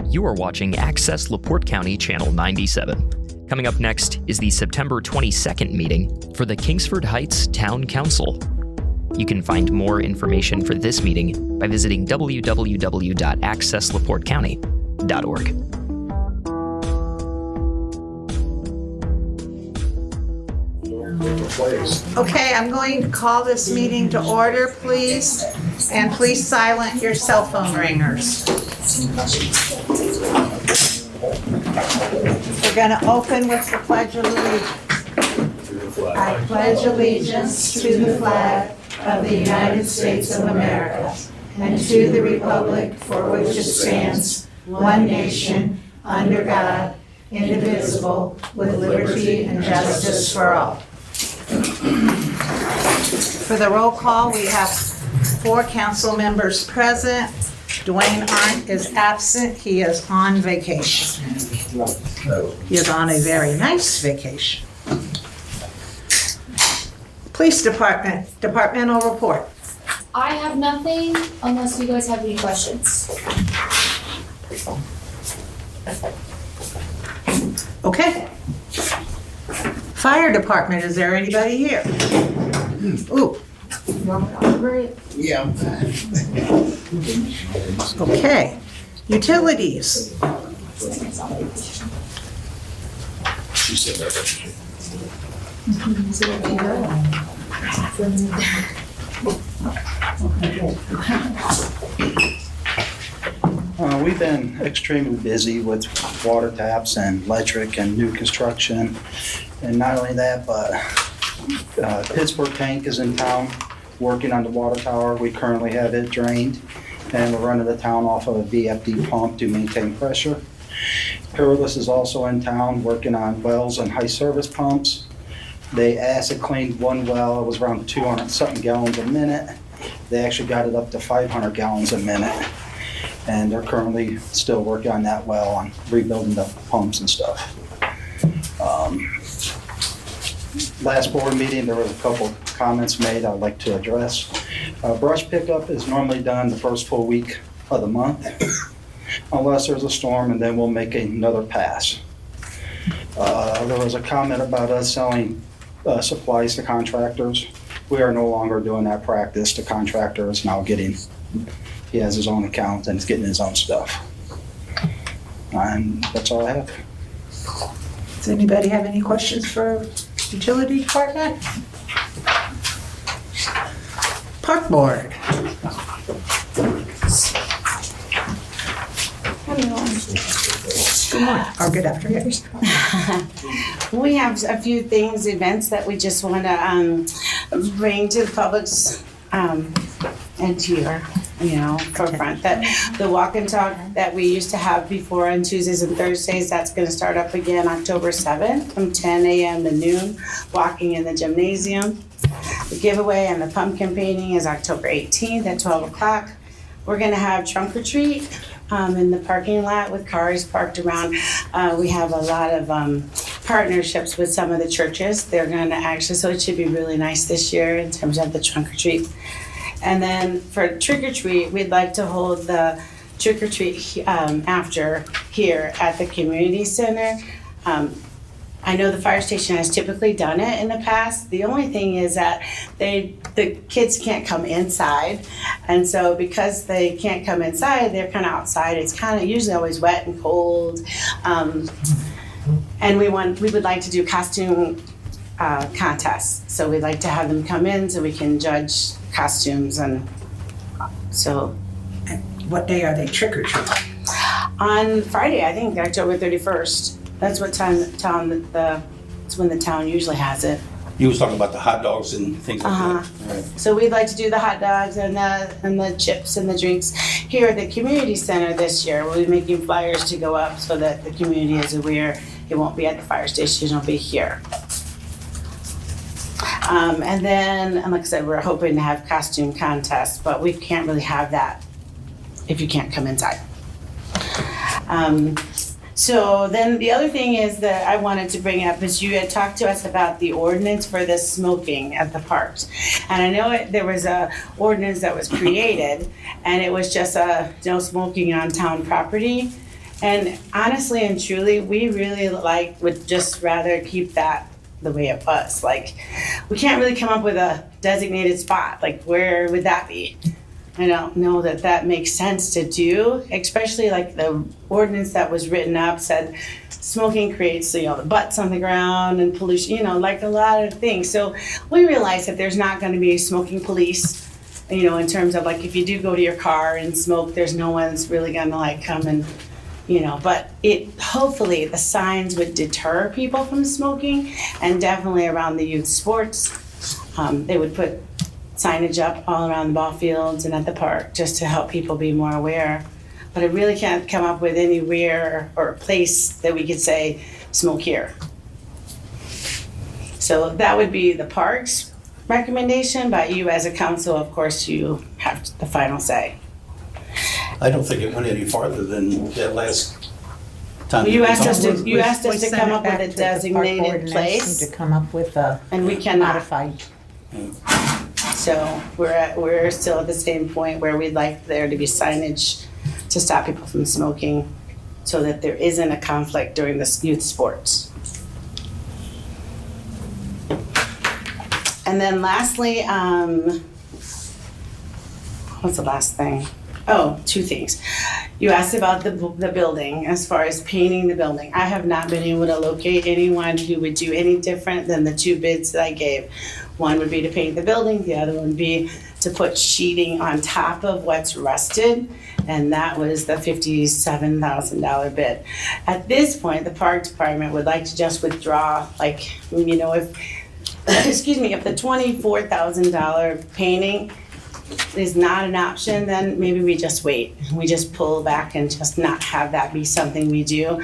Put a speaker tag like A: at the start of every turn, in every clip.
A: You are watching Access LaPorte County Channel 97. Coming up next is the September 22nd meeting for the Kingsford Heights Town Council. You can find more information for this meeting by visiting www.accesslaportecounty.org.
B: Okay, I'm going to call this meeting to order, please, and please silence your cell phone ringers. We're going to open with the Pledge of Allegiance. I pledge allegiance to the flag of the United States of America and to the republic for which it stands, one nation, under God, indivisible, with liberty and justice for all. For the roll call, we have 4 council members present. Dwayne Arndt is absent. He is on vacation. He is on a very nice vacation. Police Department, departmental report.
C: I have nothing unless you guys have any questions.
B: Okay. Fire Department, is there anybody here? Ooh.
D: Yeah.
B: Okay. Utilities.
D: She said that.
E: We've been extremely busy with water taps and electric and new construction. And not only that, but Pittsburgh Tank is in town working on the water tower. We currently have it drained, and we're running the town off of a VFD pump to maintain pressure. Peerless is also in town working on wells and high service pumps. They acid cleaned one well. It was around 200 something gallons a minute. They actually got it up to 500 gallons a minute. And they're currently still working on that well, on rebuilding the pumps and stuff. Last board meeting, there was a couple comments made I'd like to address. Brush pickup is normally done the first full week of the month, unless there's a storm, and then we'll make another pass. There was a comment about us selling supplies to contractors. We are no longer doing that practice. The contractor is now he has his own account and is getting his own stuff. And that's all I have.
B: Does anybody have any questions for Utility Department? Park Board. Good morning, or good afternoon.
F: We have a few things, events that we just want to bring to the public's and to your, forefront. That the walk and talk that we used to have before on Tuesdays and Thursdays, that's going to start up again October 7th from 10 a.m. to noon, walking in the gymnasium. The giveaway and the pumpkin painting is October 18th at 12 o'clock. We're going to have trunk or treat in the parking lot with cars parked around. We have a lot of partnerships with some of the churches. They're going to actually, so it should be really nice this year in terms of the trunk or treat. And then for trick or treat, we'd like to hold the trick or treat after here at the community center. I know the fire station has typically done it in the past. The only thing is that the kids can't come inside. And so because they can't come inside, they're kind of outside. It's kind of usually always wet and cold. And we would like to do costume contests. So we'd like to have them come in so we can judge costumes. And so.
B: What day are they trick or treat?
F: On Friday, I think October 31st. That's what time it's when the town usually has it.
D: You was talking about the hot dogs and things like that. Right.
F: So we'd like to do the hot dogs and the chips and the drinks here at the community center this year. We'll be making flyers to go up so that the community is aware. It won't be at the fire station, it'll be here. And then, like I said, we're hoping to have costume contests, but we can't really have that if you can't come inside. So then the other thing is that I wanted to bring up is you had talked to us about the ordinance for the smoking at the parks. And I know there was a ordinance that was created and it was just no smoking on town property. And honestly and truly, we really would just rather keep that the way it was. Like, we can't really come up with a designated spot. Like, where would that be? I don't know that that makes sense to do, especially like the ordinance that was written up said smoking creates, the butts on the ground and pollution, like a lot of things. So we realize that there's not going to be smoking police, in terms of like if you do go to your car and smoke, there's no one's really going to like come and, but hopefully the signs would deter people from smoking, and definitely around the youth sports, they would put signage up all around the ball fields and at the park just to help people be more aware. But I really can't come up with anywhere or place that we could say, smoke here. So that would be the park's recommendation, but you as a council, of course, you have the final say.
D: I don't think it went any farther than that last time.
F: You asked us to,
B: We
F: come
B: sent it
F: up with
B: back
F: a
B: to the park
F: designated
B: ordinance
F: place,
B: To come up with a
F: and we cannot.
B: modified.
F: So we're still at the same point where we'd like there to be signage to stop people from smoking so that there isn't a conflict during the youth sports. And then lastly, what's the last thing? Oh, two things. You asked about the building, as far as painting the building. I have not been able to locate anyone who would do any different than the two bids that I gave. One would be to paint the building, the other one would be to put sheeting on top of what's rusted, and that was the $57,000 bid. At this point, the park department would like to just withdraw, if if the $24,000 painting is not an option, then maybe we just wait. We just pull back and just not have that be something we do.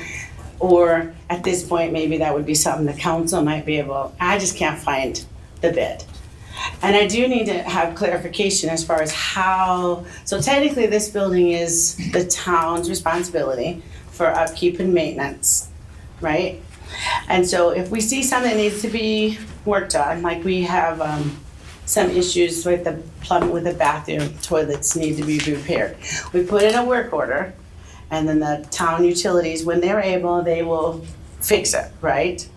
F: Or at this point, maybe that would be something the council might be able, I just can't find the bid. And I do need to have clarification as far as how, so technically this building is the town's responsibility for upkeep and maintenance, right? And so if we see something that needs to be worked on, like we have some issues with the plumbing, with the bathroom, toilets need to be repaired. We put in a work order, and then the town utilities, when they're able, they will fix it, right?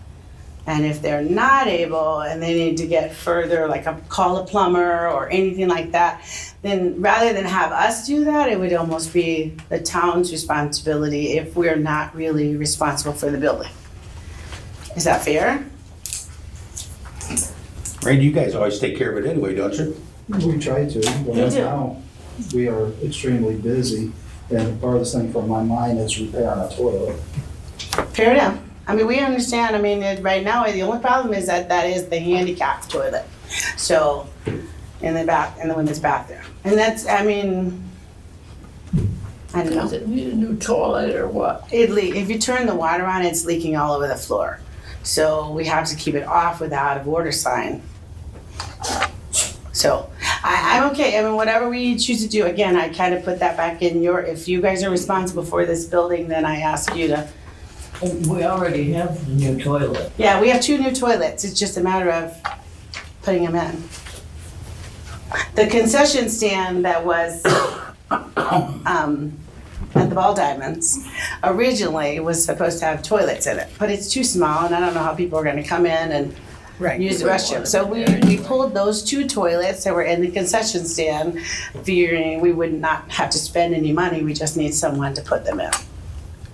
F: And if they're not able and they need to get further, call a plumber or anything like that, then rather than have us do that, it would almost be the town's responsibility if we're not really responsible for the building. Is that fair?
D: Randy, you guys always take care of it anyway, don't you?
E: We try to, but
F: You
E: right
F: do.
E: now, we are extremely busy, and the farthest thing from my mind is repairing a toilet.
F: Fair enough. I mean, we understand, right now, the only problem is that is the handicap toilet. So, in the women's bathroom. And that's, I don't know.
G: Does it need a new toilet or what?
F: If you turn the water on, it's leaking all over the floor. So we have to keep it off with the out of order sign. So I'm okay. Whatever we choose to do, again, I kind of put that back in if you guys are responsible for this building, then I ask you to.
G: We already have the new toilet.
F: Yeah, we have 2 new toilets. It's just a matter of putting them in. The concession stand that was at the Ball Diamonds originally was supposed to have toilets in it, but it's too small, and I don't know how people are going to come in and use the restroom. So we pulled those 2 toilets that were in the concession stand, figuring we would not have to spend any money. We just need someone to put them in.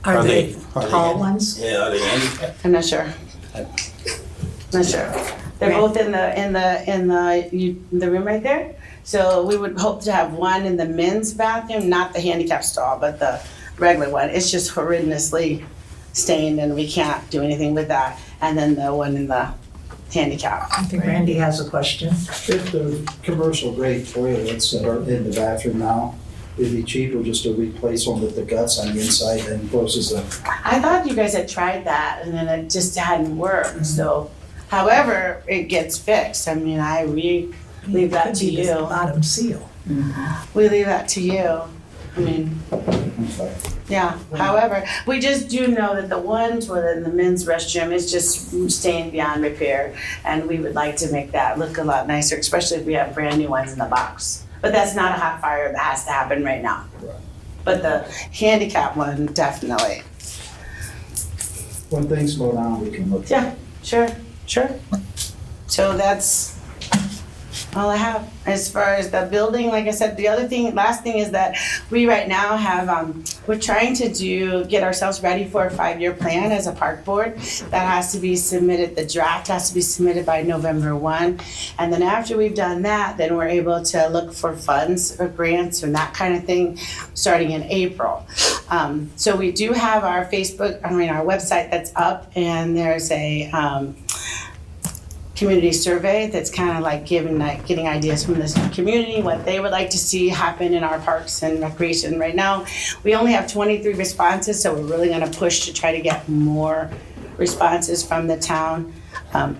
G: Are they
D: Are
G: tall
D: they-
G: ones?
D: Yeah, are they handicapped?
F: I'm not sure. Not sure. They're both in the room right there. So we would hope to have one in the men's bathroom, not the handicap stall, but the regular one. It's just horrendously stained and we can't do anything with that. And then the one in the handicap.
G: I think Randy has a question.
E: If the commercial grade toilets that are in the bathroom now, it'd be cheaper just to replace one with the guts on the inside and versus the.
F: I thought you guys had tried that and then it just hadn't worked, so. However, it gets fixed. We leave that to
G: Could be the
F: you.
G: bottom seal.
F: We leave that to you. Yeah, however, we just do know that the one toilet in the men's restroom is just stained beyond repair, and we would like to make that look a lot nicer, especially if we have brand new ones in the box. But that's not a hot fire that has to happen right now. but the handicap one, definitely.
E: When things slow down, we can look.
F: Yeah, sure. So that's all I have. As far as the building, like I said, last thing is that we right now have, we're trying to get ourselves ready for a 5-year plan as a park board. That has to be submitted, the draft has to be submitted by November 1. And then after we've done that, then we're able to look for funds or grants and that kind of thing starting in April. So we do have our our website that's up, and there's a community survey that's kind of like getting ideas from this community, what they would like to see happen in our parks and recreation. Right now, we only have 23 responses, so we're really gonna push to try to get more responses from the town.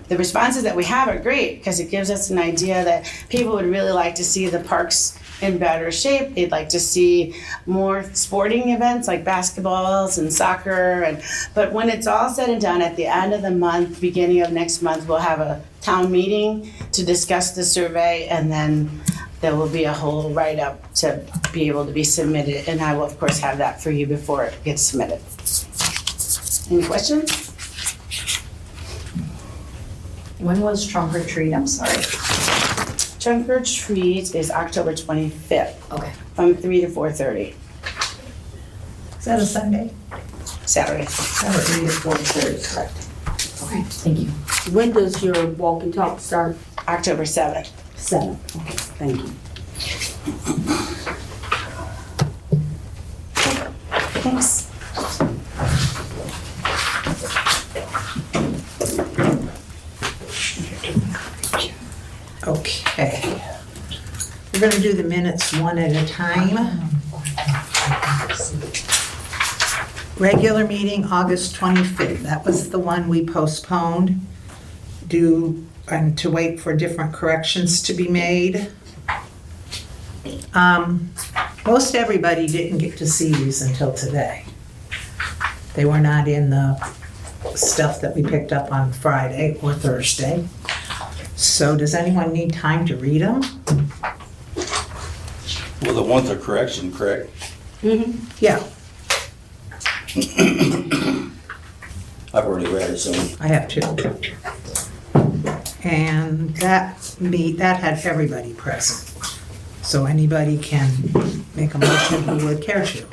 F: The responses that we have are great because it gives us an idea that people would really like to see the parks in better shape. They'd like to see more sporting events like basketballs and soccer. But when it's all said and done, at the end of the month, beginning of next month, we'll have a town meeting to discuss the survey, and then there will be a whole write-up to be able to be submitted. And I will, of course, have that for you before it gets submitted. Any questions?
H: When was trunk or treat? I'm sorry.
F: Trunk or treat is October 25th
H: Okay.
F: from 3 to 4:30,
G: Is that a Sunday?
F: Saturday.
H: Saturday to 4:30, correct. Okay, thank you.
I: When does your walk and talk start?
F: October 7th.
I: 7. Okay, thank you.
F: Thanks.
J: Okay. We're gonna do the minutes one at a time. Regular meeting, August 25th. That was the one we postponed and to wait for different corrections to be made. Most everybody didn't get to see these until today. They were not in the stuff that we picked up on Friday or Thursday. So does anyone need time to read them?
D: Well, the ones are correction, correct?
J: Yeah,
D: I've already read it, so.
J: I have two. And that had everybody present. So anybody can make a motion who would care to.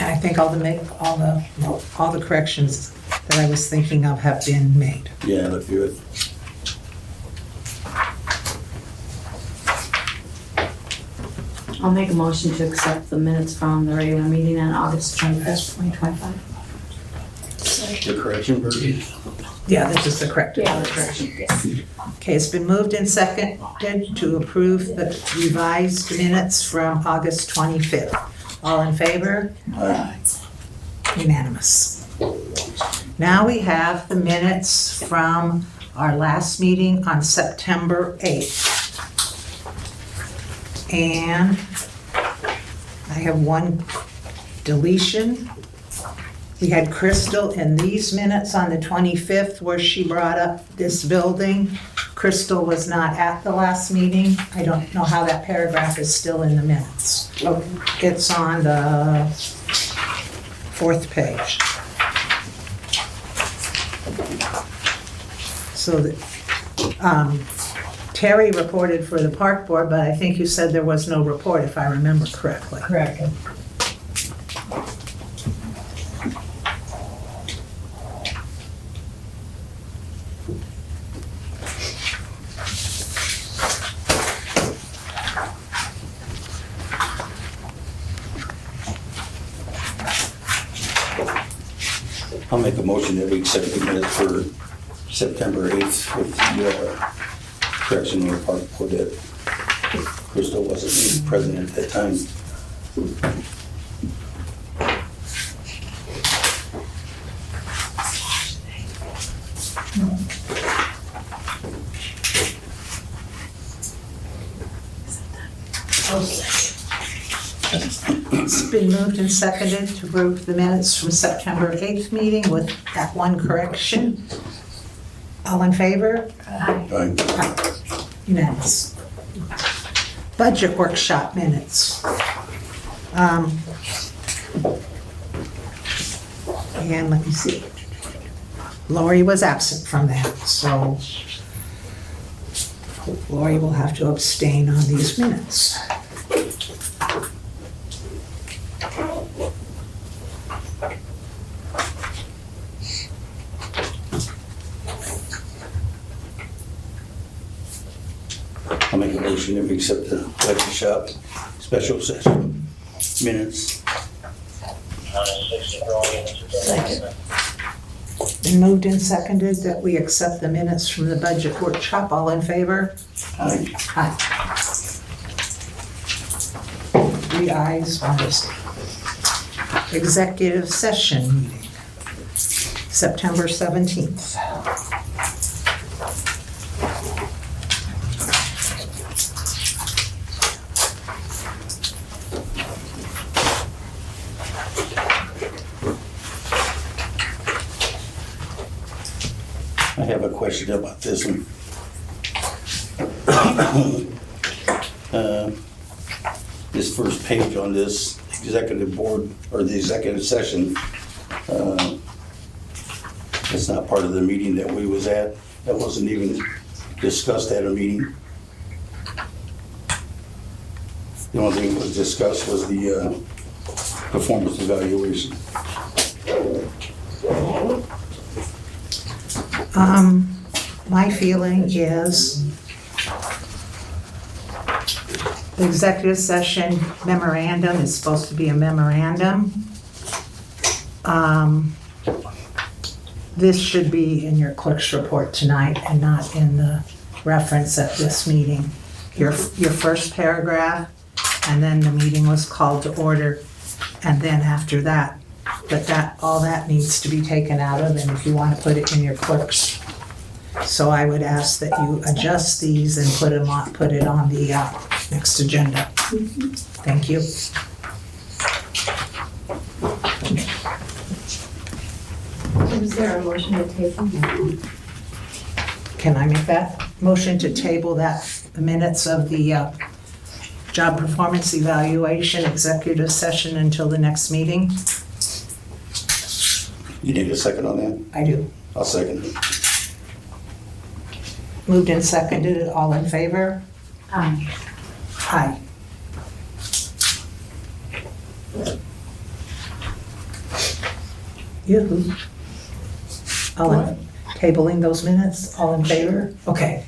J: And I think all the corrections that I was thinking of have been made.
D: Yeah, let's do it.
H: I'll make a motion to accept the minutes from the regular meeting on August 25th, 2025.
D: The correction version.
J: Yeah, this is the corrected
H: Yeah, the
J: version.
H: correction, yes.
J: Okay, it's been moved and seconded to approve the revised minutes from August 25th. All in favor? Unanimous. Now we have the minutes from our last meeting on September 8th. And I have one deletion. We had Crystal in these minutes on the 25th where she brought up this building. Crystal was not at the last meeting. I don't know how that paragraph is still in the minutes. It's on the 4th page. So Terry reported for the park board, but I think you said there was no report, if I remember correctly.
G: Correct.
D: I'll make a motion that we accept the minutes for September 8th with the correction on the part for that Crystal wasn't president at that time.
J: It's been moved and seconded to approve the minutes from September 8th meeting with that one correction. All in favor?
D: Aye.
J: Unanimous. budget workshop minutes. And let me see. Lori was absent from that, so Lori will have to abstain on these minutes.
D: I'll make a motion that we accept the budget shop special session minutes.
G: Second.
J: Been moved and seconded that we accept the minutes from the budget workshop. All in favor?
D: Aye.
J: Aye. 3 ayes, 1 abstain. Executive session meeting, September 17th.
D: I have a question about this one. This first page on this executive board, or the executive session, it's not part of the meeting that we was at. That wasn't even discussed at a meeting. The only thing that was discussed was the performance evaluation.
J: My feeling is the executive session memorandum is supposed to be a memorandum. This should be in your clerk's report tonight and not in the reference at this meeting. Your first paragraph, and then the meeting was called to order, and then after that. But all that needs to be taken out of, and if you want to put it in your clerk's. So I would ask that you adjust these and put it on the next agenda. Thank you.
H: Is there a motion to table?
J: Can I make that motion to table the minutes of the job performance evaluation executive session until the next meeting?
D: You need a second on that?
J: I do.
D: I'll second it.
J: Moved and seconded, all in favor?
H: Aye.
J: Aye. Yoo-hoo. All in, tabling those minutes, all in favor? Okay.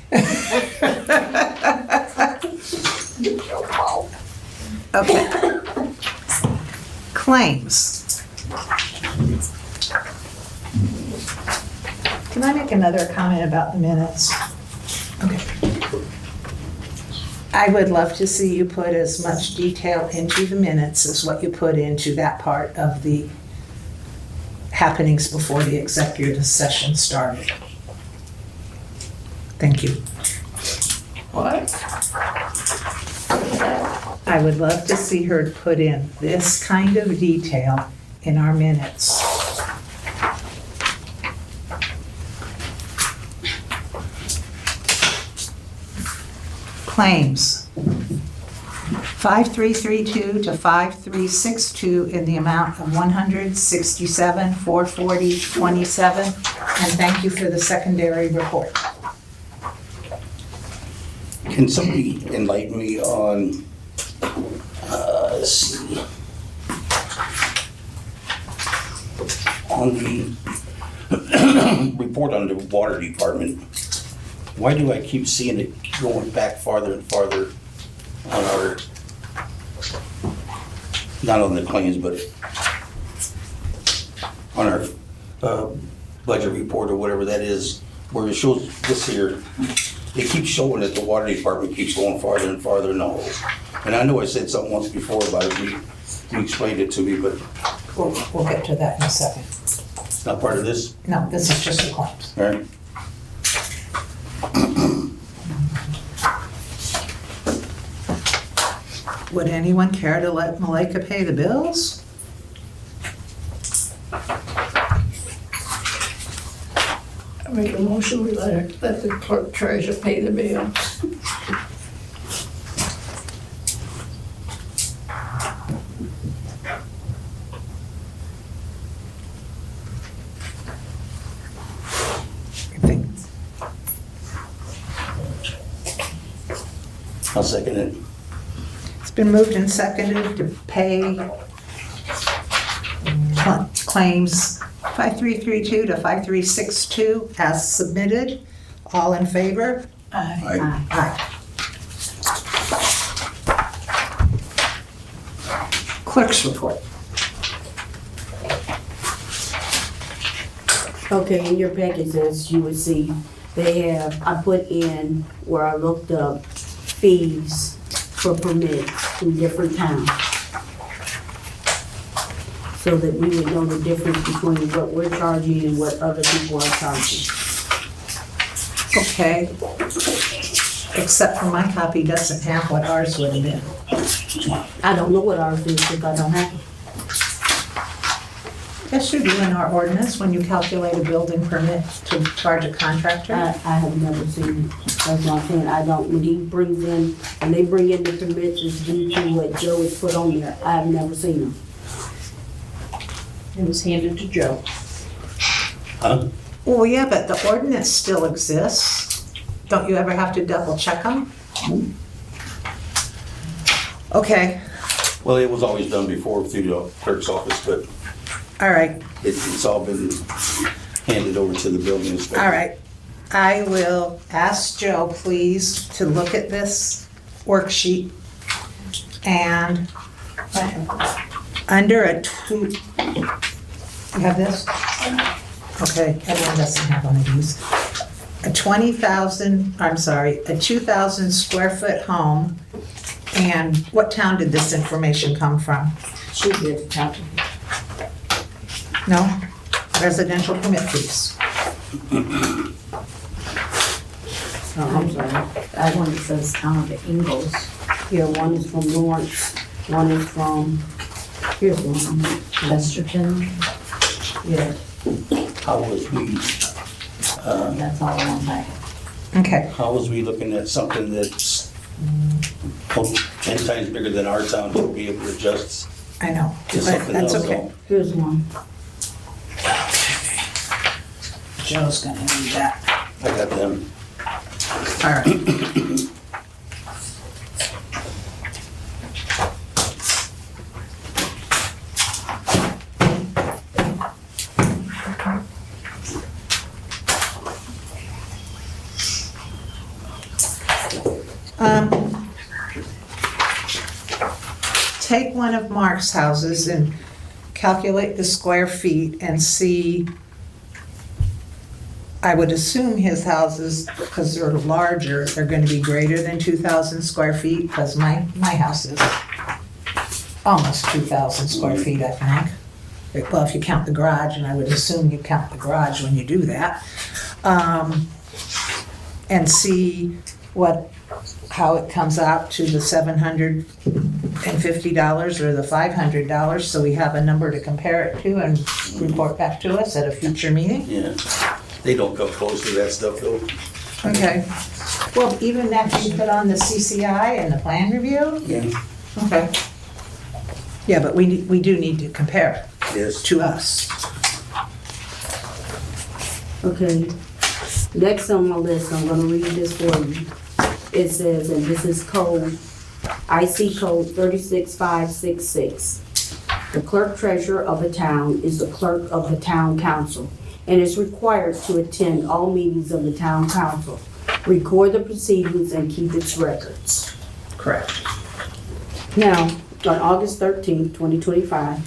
J: Okay. Claims. Can I make another comment about the minutes? Okay. I would love to see you put as much detail into the minutes as what you put into that part of the happenings before the executive session started. Thank you.
G: What?
J: I would love to see her put in this kind of detail in our minutes. Claims. 5332 to 5362 in the amount of $167,440.27. And thank you for the secondary report.
D: Can somebody enlighten me on, let's see, on the report on the water department? Why do I keep seeing it going back farther and farther on our, not on the claims, but on our budget report or whatever that is, where it shows this here, it keeps showing that the water department keeps going farther and farther in the hole. And I know I said something once before about it, you explained it to me, but
J: We'll get to that in a second.
D: it's not part of this,
J: No, this is just the claims.
D: all right?
J: Would anyone care to let Malika pay the bills?
G: I make a motion, we let the clerk treasurer pay the bill.
D: I'll second it.
J: It's been moved and seconded to pay claims 5332 to 5362 as submitted. All in favor?
D: Aye.
J: Aye. Clerk's report.
I: Okay, in your package, as you would see, I put in where I looked up fees for permits in different towns. So that we would know the difference between what we're charging and what other people are charging.
J: Okay. Except for my copy doesn't have what ours would have been.
I: I don't know what ours is because I don't have it.
J: That should be in our ordinance when you calculate a building permit to charge a contractor.
I: I have never seen it. That's what I'm saying. I don't, when he brings in, when they bring in the permits, it's due to what Joe has put on there. I have never seen them.
G: It was handed to Joe.
D: Huh?
J: Well, yeah, but the ordinance still exists. Don't you ever have to double check them? Okay,
D: Well, it was always done before through the clerk's office, but
J: all right,
D: it's all been handed over to the building inspector.
J: all right. I will ask Joe, please, to look at this worksheet and under a two, you have this? Okay, everyone doesn't have one of these. A 2,000 square foot home. And what town did this information come from?
I: Should be at the top of it.
J: No? Residential permit fees.
I: Oh, I'm sorry.
H: That one says town of Ingalls.
I: Here, one is from Lawrence, one is from, here's one.
H: Chesterton,
I: Yeah.
D: How was we,
H: that's all one packet.
J: Okay,
D: how was we looking at something that's 10 times bigger than our town to be able to adjust
J: I know,
D: to
J: but
D: something
J: that's
D: else?
J: okay.
I: Here's one.
J: Joe's gonna need that.
D: I got them.
J: All right. Take one of Mark's houses and calculate the square feet and see, I would assume his houses, because they're larger, they're gonna be greater than 2,000 square feet, because my house is almost 2,000 square feet, I think. Well, if you count the garage, and I would assume you count the garage when you do that. And see how it comes out to the $750 or the $500, so we have a number to compare it to and report back to us at a future meeting.
D: Yeah. They don't come close to that stuff though.
J: Okay. Well, even that you put on the CCI and the plan review?
D: Yeah.
J: Okay. Yeah, but we do need to compare
D: Yes.
J: to us.
I: Okay. Next on my list, I'm gonna read this for you. It says, and this is code, IC code 36566. The clerk treasurer of a town is the clerk of the town council and is required to attend all meetings of the town council, record the proceedings, and keep its records.
J: Correct.
I: Now, on August 13th, 2025,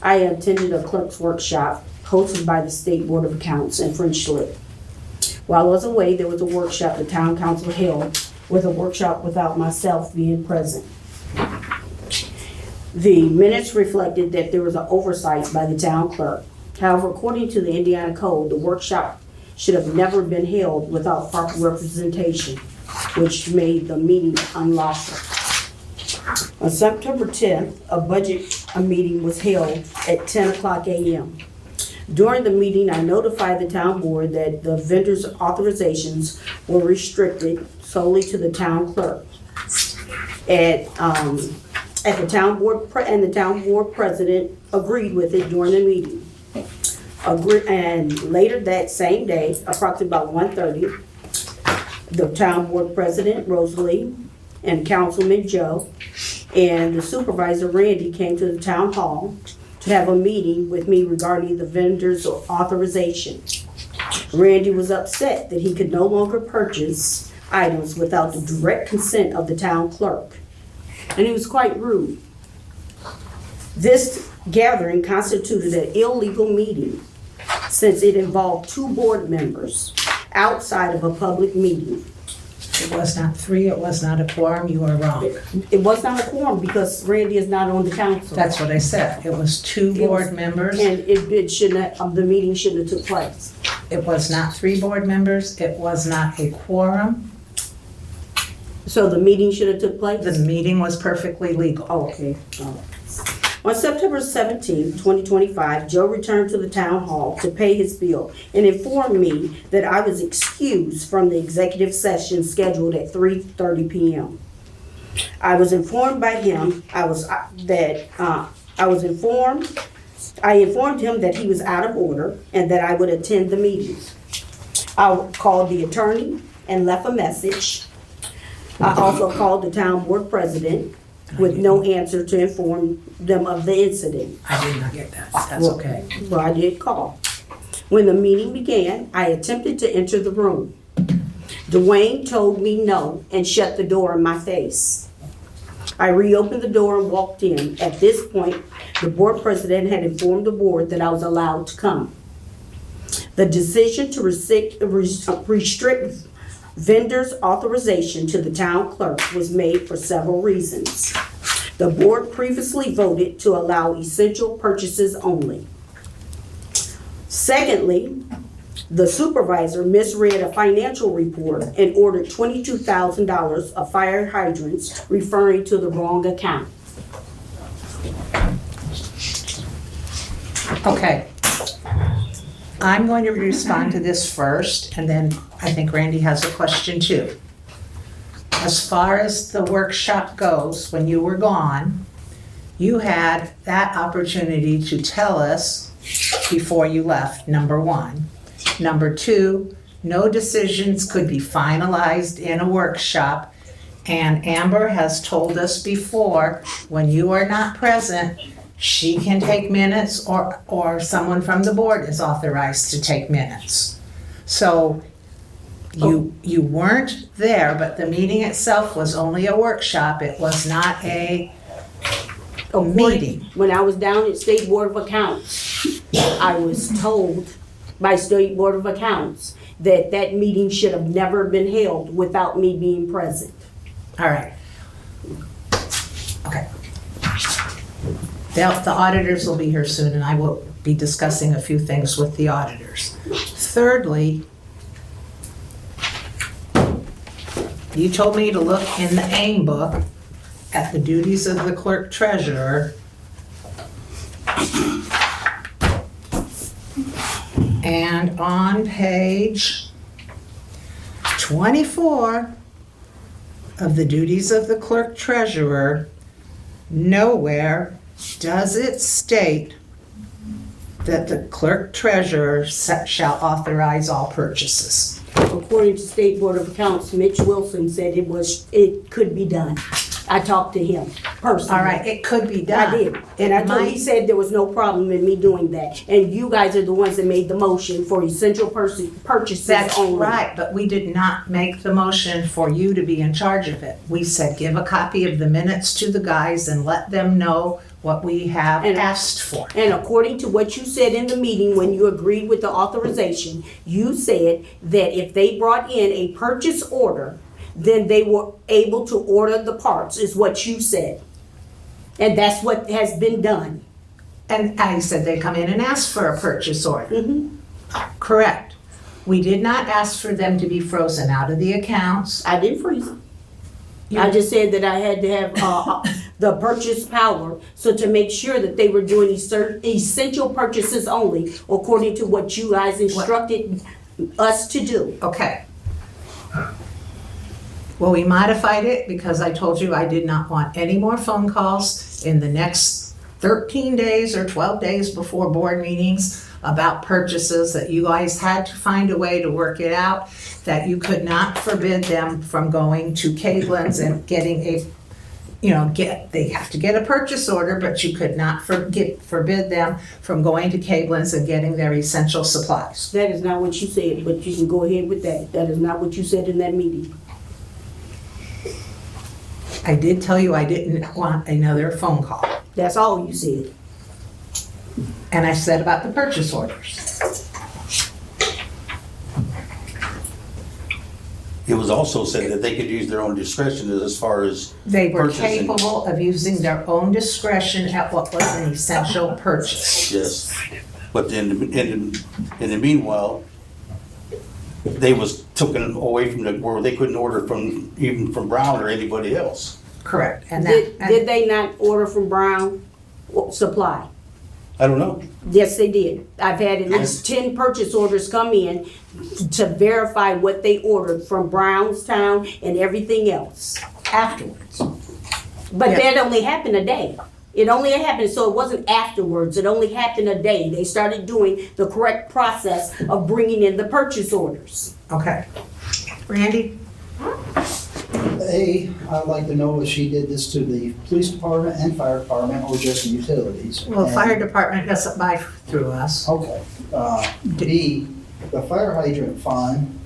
I: I attended a clerk's workshop hosted by the State Board of Accounts in French Lick. While I was away, there was a workshop the town council held, with a workshop without myself being present. The minutes reflected that there was an oversight by the town clerk. However, according to the Indiana Code, the workshop should have never been held without proper representation, which made the meeting unlawful. On September 10th, a meeting was held at 10 o'clock a.m. During the meeting, I notified the town board that the vendor's authorizations were restricted solely to the town clerk. At the town board, and the town board president agreed with it during the meeting. And later that same day, approximately about 1:30, the town board president, Rosalie, and Councilman Joe and the supervisor Randy came to the town hall to have a meeting with me regarding the vendor's authorization. Randy was upset that he could no longer purchase items without the direct consent of the town clerk, and he was quite rude. This gathering constituted an illegal meeting since it involved 2 board members outside of a public meeting.
J: It was not 3, it was not a quorum, you are wrong.
I: It was not a quorum because Randy is not on the council.
J: That's what I said. It was 2 board members.
I: And it shouldn't have, the meeting shouldn't have took place.
J: It was not 3 board members. It was not a quorum.
I: So the meeting should have took place?
J: The meeting was perfectly legal.
I: Oh, okay. All right. On September 17, 2025, Joe returned to the town hall to pay his bill and informed me that I was excused from the executive session scheduled at 3:30 p.m. I was informed by him I informed him that he was out of order and that I would attend the meeting. I called the attorney and left a message. I also called the town board president with no answer to inform them of the incident.
J: I did not get that. That's okay.
I: Well, I did call. When the meeting began, I attempted to enter the room. Dwayne told me no and shut the door in my face. I reopened the door and walked in. At this point, the board president had informed the board that I was allowed to come. The decision to restrict vendors' authorization to the town clerk was made for several reasons. The board previously voted to allow essential purchases only. Secondly, the supervisor misread a financial report and ordered $22,000 of fire hydrants, referring to the wrong account.
J: Okay. I'm going to respond to this first, and then I think Randy has a question too. As far as the workshop goes, when you were gone, you had that opportunity to tell us before you left, number 1. Number 2, no decisions could be finalized in a workshop, and Amber has told us before, when you are not present, she can take minutes or someone from the board is authorized to take minutes. So you weren't there, but the meeting itself was only a workshop. It was not a meeting.
I: When I was down at State Board of Accounts, I was told by State Board of Accounts that that meeting should have never been held without me being present.
J: All right. Okay. The auditors will be here soon, and I will be discussing a few things with the auditors. Thirdly, you told me to look in the AIM book at the duties of the clerk treasurer. And on page 24 of the duties of the clerk treasurer, nowhere does it state that the clerk treasurer shall authorize all purchases.
I: According to State Board of Accounts, Mitch Wilson said it could be done. I talked to him personally.
J: All right, it could be done.
I: I did. And he said there was no problem in me doing that. And you guys are the ones that made the motion for essential purchases
J: That's
I: only.
J: right, but we did not make the motion for you to be in charge of it. We said, give a copy of the minutes to the guys and let them know what we have asked for.
I: And according to what you said in the meeting when you agreed with the authorization, you said that if they brought in a purchase order, then they were able to order the parts, is what you said. And that's what has been done.
J: And I said they come in and ask for a purchase order. Correct. We did not ask for them to be frozen out of the accounts.
I: I didn't freeze them. I just said that I had to have the purchase power, so to make sure that they were doing essential purchases only, according to what you guys instructed us to do.
J: Okay. Well, we modified it because I told you I did not want any more phone calls in the next 13 days or 12 days before board meetings. about purchases, that you guys had to find a way to work it out, that you could not forbid them from going to Cablin's and getting they have to get a purchase order, but you could not forbid them from going to Cablin's and getting their essential supplies.
I: That is not what you said, but you can go ahead with that. That is not what you said in that meeting.
J: I did tell you I didn't want another phone call.
I: That's all you said.
J: And I said about the purchase orders.
D: It was also said that they could use their own discretion as far as
J: They were
D: purchasing.
J: capable of using their own discretion at what was an essential purchase.
D: Yes, but in the meanwhile, they was taken away from where they couldn't order even from Brown or anybody else.
J: Correct. And
I: Did they not order from Brown Supply?
D: I don't know.
I: Yes, they did. I've had at least 10 purchase orders come in to verify what they ordered from Brownstown and everything else afterwards. But
J: Yeah.
I: that only happened a day. It only happened, so it wasn't afterwards. It only happened a day. They started doing the correct process of bringing in the purchase orders.
J: Okay. Randy?
E: I'd like to know if she did this to the police department and fire department or just the utilities.
J: Well,
E: And-
J: fire department doesn't buy through us.
E: Okay. B, the fire hydrant fund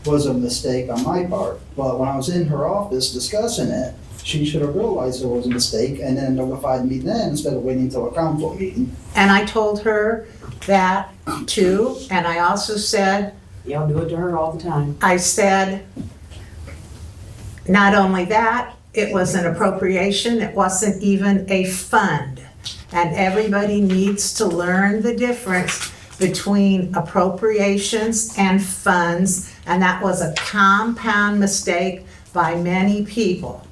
E: was a mistake on my part, but when I was in her office discussing it, she should have realized there was a mistake and then notified me then instead of waiting until a council meeting.
J: And I told her that too, and I also said,
I: Y'all do it to her all the time.
J: I said, not only that, it was an appropriation, it wasn't even a fund. And everybody needs to learn the difference between appropriations and funds, and that was a compound mistake by many people.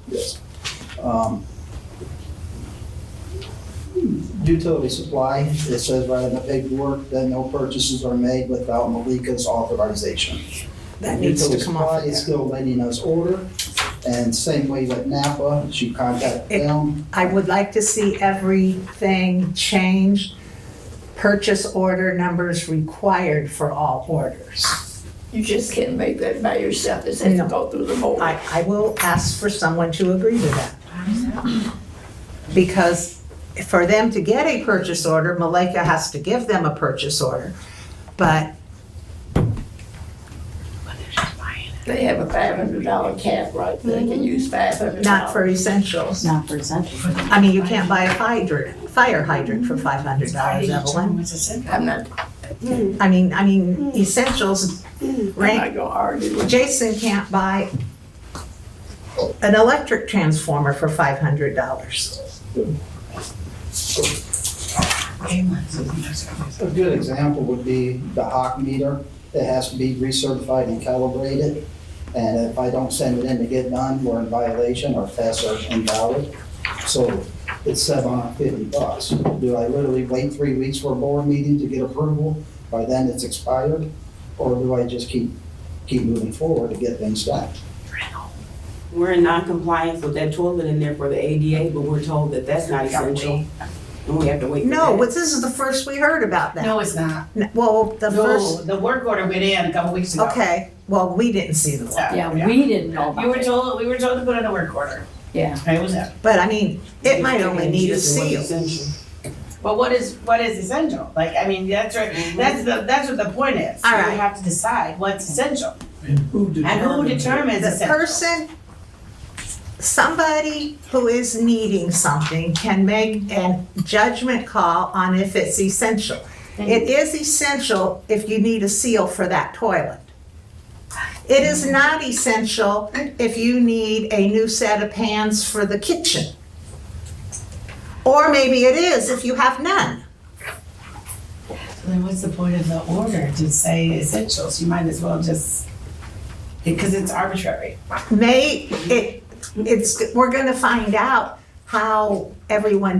E: Utility supply, it says right in the paperwork that no purchases are made without Malika's authorization.
J: That needs to
E: Utility
J: come off
E: supply
J: of
E: is
J: there.
E: still letting us order, and same way with Napa, she contacted them.
J: I would like to see everything changed. Purchase order numbers required for all orders.
G: You just can't make that by yourself. It has
J: No.
G: to go through the board.
J: I will ask for someone to agree to that. Because for them to get a purchase order, Malika has to give them a purchase order. But
G: They have a $500 cap, right? They can use $500.
J: not for essentials.
H: Not for essential.
J: I mean, you can't buy a fire hydrant for $500, Evelyn.
G: I'm not
J: I mean, essentials,
G: gonna argue with you.
J: Jason can't buy an electric transformer for $500.
E: A good example would be the Hawk meter. It has to be recertified and calibrated. And if I don't send it in to get done, we're in violation, our tests are invalid. So it's $750. Do I literally wait 3 weeks for a board meeting to get approval? By then it's expired? Or do I just keep moving forward to get things done?
K: We're in non-compliance with that toilet in there for the ADA, but we're told that that's not essential. And we have to wait for
J: No,
K: that.
J: but this is the first we heard about that.
B: No, it's not.
J: Well, the
B: No,
J: first,
B: the work order went in a couple weeks ago.
J: okay, well, we didn't see the one.
H: Yeah, we didn't know
B: We were
H: about it.
B: told, to put in a work order.
H: Yeah.
B: And it was in.
J: But I mean, it might only need a
K: Just what's
J: seal.
K: essential.
B: But what is essential? Like, I mean, that's right, that's what the point is.
J: All
B: You
J: right.
B: have to decide what's essential. And who determines
J: The
B: essential?
J: person, somebody who is needing something can make a judgment call on if it's essential. It is essential if you need a seal for that toilet. It is not essential if you need a new set of pans for the kitchen. Or maybe it is if you have none.
B: Then what's the point of the order to say essentials? You might as well just, because it's arbitrary.
J: We're gonna find out how everyone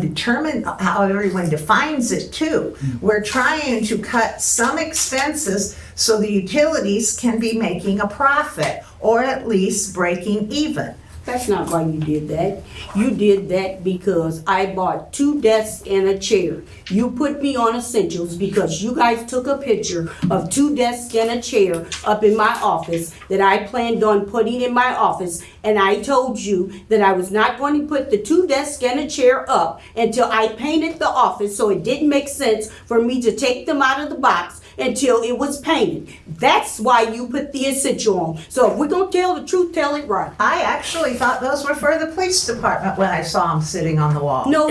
J: defines it too. We're trying to cut some expenses so the utilities can be making a profit or at least breaking even.
I: That's not why you did that. You did that because I bought 2 desks and a chair. You put me on essentials because you guys took a picture of 2 desks and a chair up in my office that I planned on putting in my office. And I told you that I was not going to put the 2 desks and a chair up until I painted the office, so it didn't make sense for me to take them out of the box until it was painted. That's why you put the essential on. So if we're gonna tell the truth, tell it right.
J: I actually thought those were for the police department when I saw them sitting on the wall.
I: No,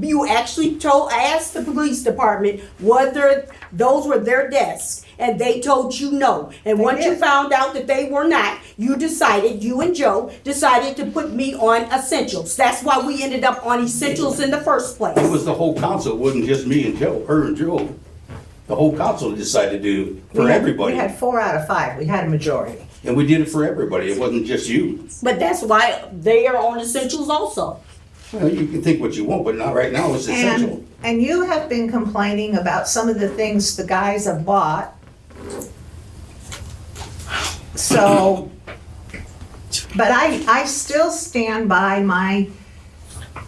I: you actually asked the police department whether those were their desks, and they told you no. And once you found out that they were not, you and Joe decided to put me on essentials. That's why we ended up on essentials in the first place.
D: It was the whole council, it wasn't just me and Joe, her and Joe. The whole council decided to do for everybody.
J: We had 4 out of 5. We had a majority.
D: And we did it for everybody, it wasn't just you.
I: But that's why they are on essentials also.
D: Well, you can think what you want, but not right now, it's essential.
J: And you have been complaining about some of the things the guys have bought. So, but I still stand by my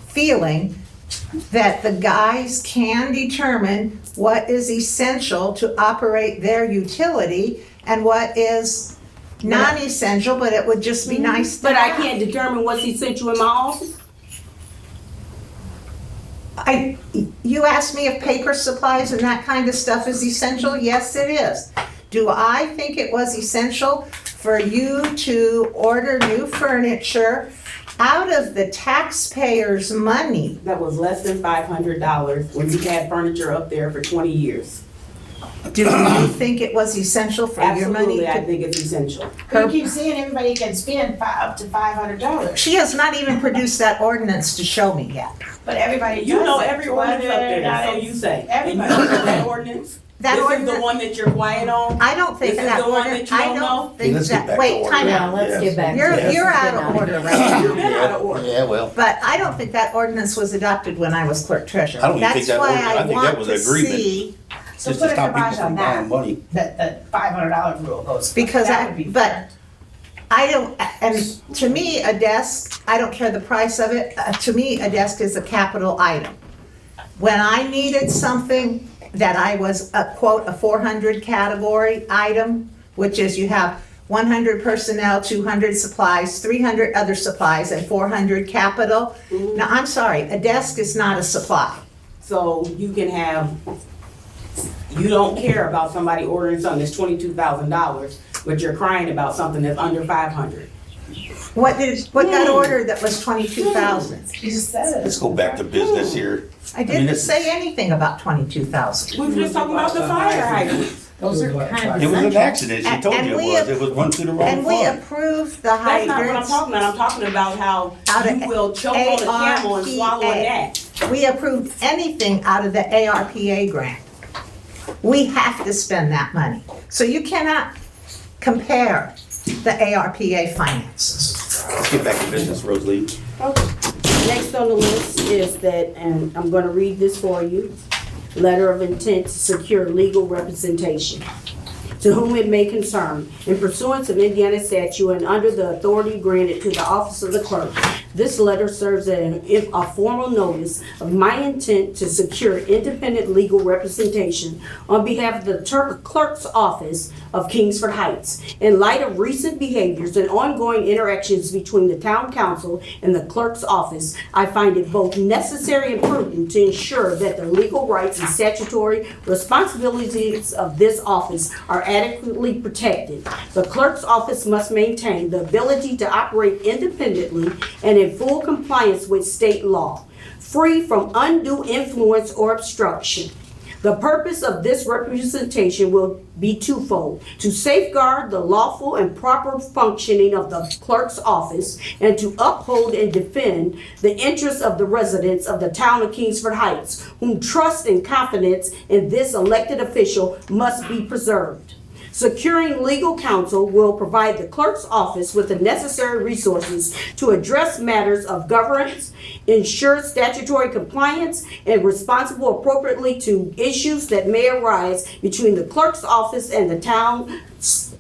J: feeling that the guys can determine what is essential to operate their utility and what is non-essential, but it would just be nice to
I: But I
J: have.
I: can't determine what's essential in my office.
J: You asked me if paper supplies and that kind of stuff is essential. Yes, it is. Do I think it was essential for you to order new furniture out of the taxpayers' money?
K: That was less than $500 when you had furniture up there for 20 years.
J: Do you think it was essential for your money?
K: Absolutely, I think it's essential.
F: You keep saying everybody can spend up to $500,
J: She has not even produced that ordinance to show me yet.
F: but everybody
K: You know
F: does it.
K: every ordinance up there, so you say. And you
F: Everybody.
K: don't know that ordinance?
J: That
K: This is the
J: ordinance-
K: one that you're quiet on?
J: I don't think
K: This is
J: that
K: the one
J: order,
K: that you
J: I
K: don't know?
J: don't think
D: Let's get
J: that,
D: back to
J: wait,
D: order.
J: time
H: Yeah,
J: out.
H: let's get back to
J: You're
H: this.
J: out of order right now.
K: You've been out of order.
D: Yeah, well,
J: But I don't think that ordinance was adopted when I was clerk treasurer.
D: I don't even think that
J: That's
D: ordi-
J: why
D: I think that
J: want
D: was
J: to
D: an agreement.
J: see,
F: So
D: just
F: put
D: to
F: a
D: stop people
F: kibosh on
D: from buying
F: that,
D: money.
F: that the $500 rule goes.
J: because
F: That would be
J: but
F: fair.
J: I don't, and to me, a desk, I don't care the price of it, to me, a desk is a capital item. When I needed something that I was a quote, a 400 category item, which is you have 100 personnel, 200 supplies, 300 other supplies, and 400 capital. Now, I'm sorry, a desk is not a supply.
K: So you can have, you don't care about somebody ordering something that's $22,000, but you're crying about something that's under 500.
J: What got ordered that was 22,000?
F: You just said
D: Let's
F: it.
D: go back to business here.
J: I didn't
D: this-
J: say anything about 22,000.
K: We were just talking about the fire hydrants.
H: Those are kind of
D: It was an
H: essential.
D: accident, she told
J: And
D: you
J: we
D: it was run through the wrong
J: And we
D: fund.
J: approved the
K: That's not what I'm
J: hydrants.
K: talking about. I'm talking about how
J: Out of
K: you will choke on a camel and swallow a
J: ARPA.
K: gnat.
J: We approved anything out of the ARPA grant. We have to spend that money. So you cannot compare the ARPA finances.
D: Let's get back to business, Rosalie.
I: Next on the list is that, and I'm gonna read this for you, letter of intent to secure legal representation. To whom it may concern, in pursuance of Indiana statute and under the authority granted to the office of the clerk, this letter serves as a formal notice of my intent to secure independent legal representation on behalf of the clerk's office of Kingsford Heights. In light of recent behaviors and ongoing interactions between the town council and the clerk's office, I find it both necessary and prudent to ensure that the legal rights and statutory responsibilities of this office are adequately protected. The clerk's office must maintain the ability to operate independently and in full compliance with state law, free from undue influence or obstruction. The purpose of this representation will be twofold: to safeguard the lawful and proper functioning of the clerk's office and to uphold and defend the interests of the residents of the town of Kingsford Heights, whom trust and confidence in this elected official must be preserved. Securing legal counsel will provide the clerk's office with the necessary resources to address matters of governance, ensure statutory compliance, and responsible appropriately to issues that may arise between the clerk's office and the town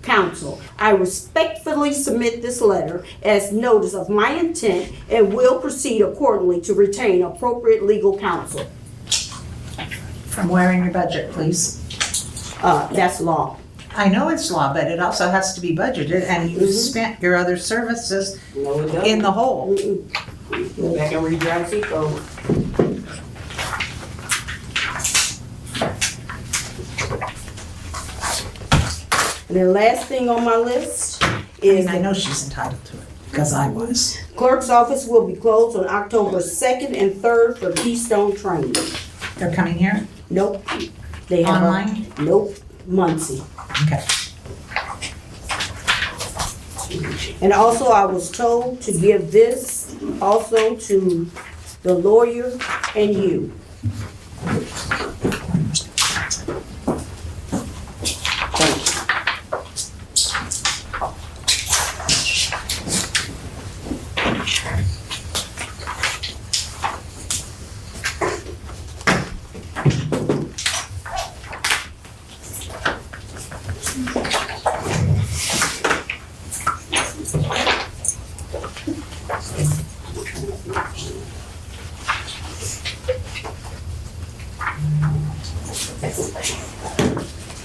I: council. I respectfully submit this letter as notice of my intent and will proceed accordingly to retain appropriate legal counsel.
J: From where in your budget, please?
I: That's law.
J: I know it's law, but it also has to be budgeted, and you've spent your other services
I: No, it doesn't.
J: in the hole.
I: Mm-mm. Go back and read your IC code. And the last thing on my list is
J: I know she's entitled to it, because I was.
I: clerk's office will be closed on October 2nd and 3rd for Keystone training.
J: They're coming here?
I: Nope. They have
J: Online?
I: Nope. Muncie.
J: Okay.
I: And also, I was told to give this also to the lawyer and you.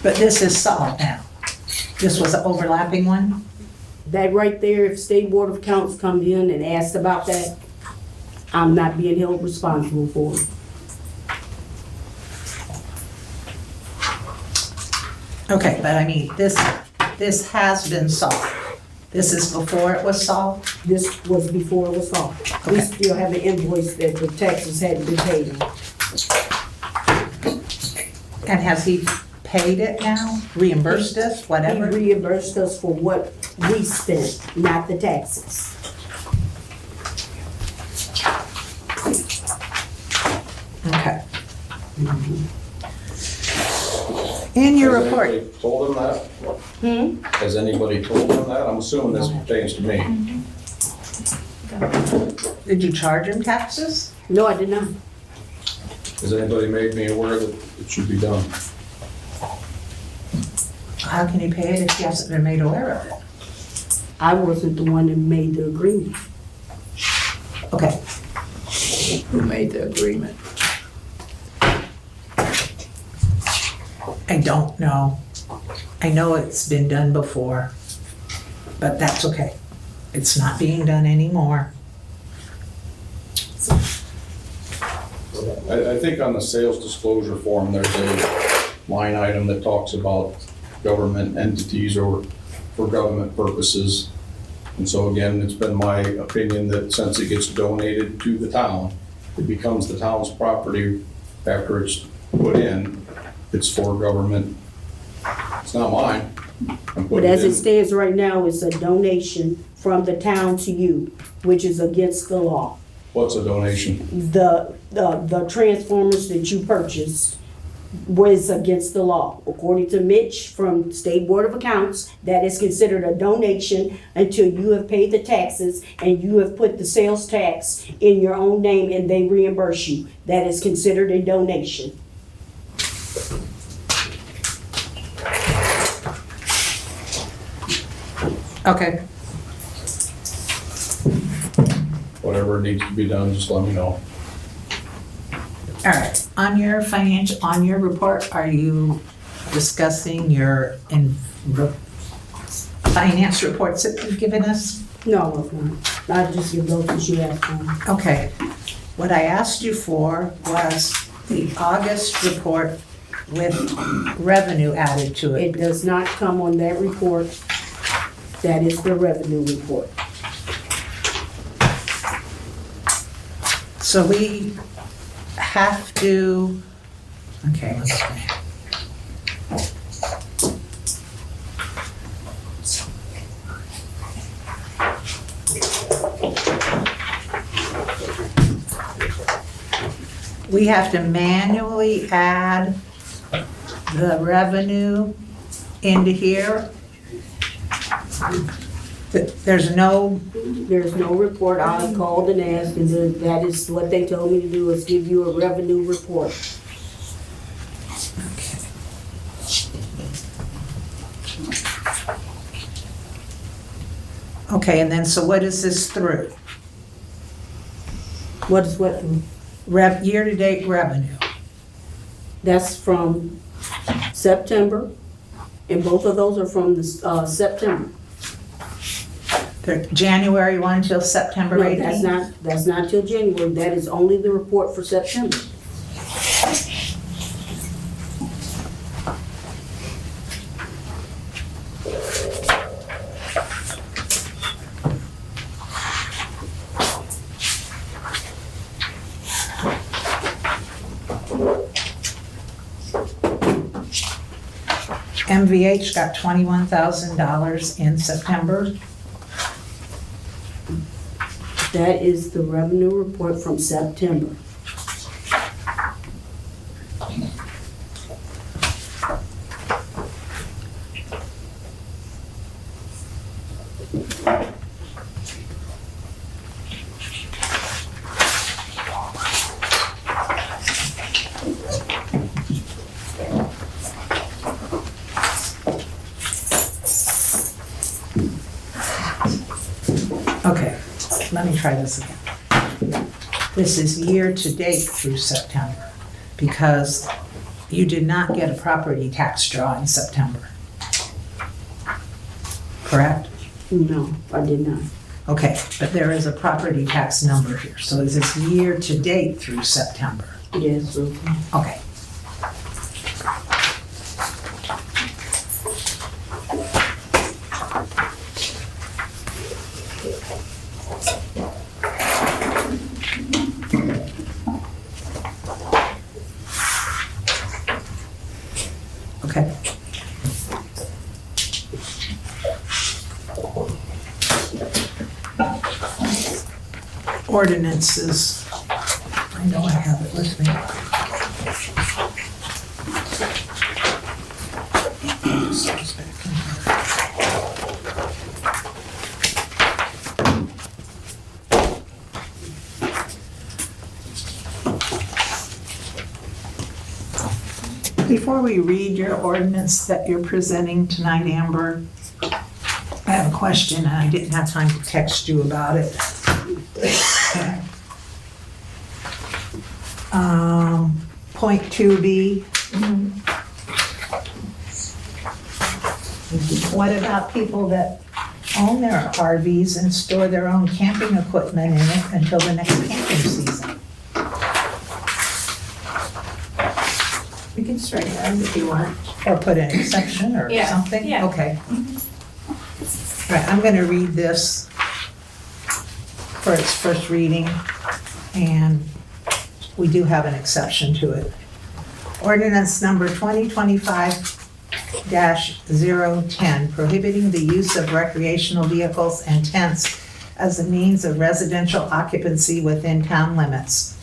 J: But this is solved now. This was an overlapping one?
I: That right there, if State Board of Accounts come in and asked about that, I'm not being held responsible for it.
J: Okay, but I mean, this has been solved. This is before it was solved?
I: This was before it was solved. We
J: Okay.
I: still have an invoice that the taxes hadn't been paid on.
J: And has he paid it now? Reimbursed us, whatever?
I: He reimbursed us for what we spent, not the taxes.
J: Okay. In your
L: Has
J: report,
L: anybody told him that? Has anybody told him that? I'm assuming this pertains to me.
J: did you charge him taxes?
I: No, I did not.
L: Has anybody made me aware that it should be done?
J: How can he pay it if he hasn't been made aware of it?
I: I wasn't the one that made the agreement.
J: Okay,
G: Who made the agreement?
J: I don't know. I know it's been done before, but that's okay. It's not being done anymore.
L: I think on the sales disclosure form, there's a line item that talks about government entities or for government purposes. And so again, it's been my opinion that since it gets donated to the town, it becomes the town's property after it's put in. It's for government. It's not mine. I'm
I: But
L: putting
I: as
L: in.
I: it stands right now, it's a donation from the town to you, which is against the law.
L: What's a donation?
I: The transformers that you purchased was against the law. According to Mitch from State Board of Accounts, that is considered a donation until you have paid the taxes and you have put the sales tax in your own name and they reimburse you. That is considered a donation.
J: Okay.
L: Whatever needs to be done, just let me know.
J: All right, on your report, are you discussing your finance reports that you've given us?
I: No, it's not. I just give those as you asked for.
J: Okay, what I asked you for was the August report with revenue added to
I: It
J: it.
I: does not come on that report. That is the revenue report.
J: So we have to, okay, let's see. We have to manually add the revenue into here? There's no,
I: There's no report. I called and asked, and that is what they told me to do, is give you a revenue report.
J: okay, and then, so what is this through?
I: What is what?
J: Year-to-date revenue?
I: That's from September, and both of those are from the September.
J: The January 1 till September
I: No,
J: 18?
I: that's not till January. That is only the report for September.
J: MVH got $21,000 in September.
I: That is the revenue report from September.
J: Okay, let me try this again. This is year-to-date through September, because you did not get a property tax draw in September. Correct?
I: No, I did not.
J: Okay, but there is a property tax number here, so is this year-to-date through September?
I: Yes,
J: Okay. Okay. Ordinances. I know I have it with me. Before we read your ordinance that you're presenting tonight, Amber, I have a question, and I didn't have time to text you about it. Point 2B. What about people that own their RVs and store their own camping equipment in it until the next camping season?
H: We can strike that if you want.
J: Or put an exception or
H: Yeah,
J: something?
H: yeah.
J: Okay. Right, I'm gonna read this for its first reading, and we do have an exception to it. Ordinance number 2025-010, prohibiting the use of recreational vehicles and tents as a means of residential occupancy within town limits.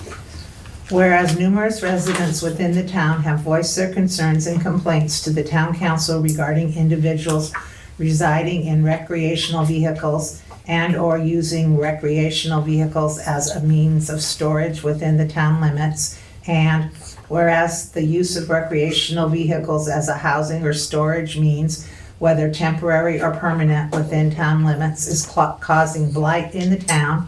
J: Whereas numerous residents within the town have voiced their concerns and complaints to the town council regarding individuals residing in recreational vehicles and/or using recreational vehicles as a means of storage within the town limits, and whereas the use of recreational vehicles as a housing or storage means, whether temporary or permanent within town limits, is causing blight in the town.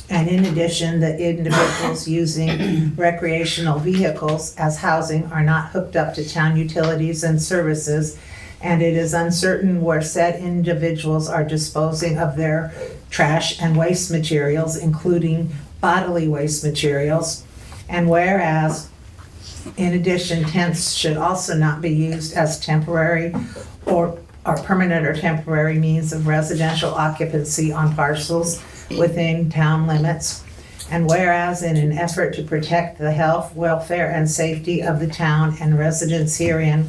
J: And in addition, the individuals using recreational vehicles as housing are not hooked up to town utilities and services, and it is uncertain where said individuals are disposing of their trash and waste materials, including bodily waste materials. And whereas, in addition, tents should also not be used as temporary or permanent or temporary means of residential occupancy on parcels within town limits. And whereas, in an effort to protect the health, welfare, and safety of the town and residents herein,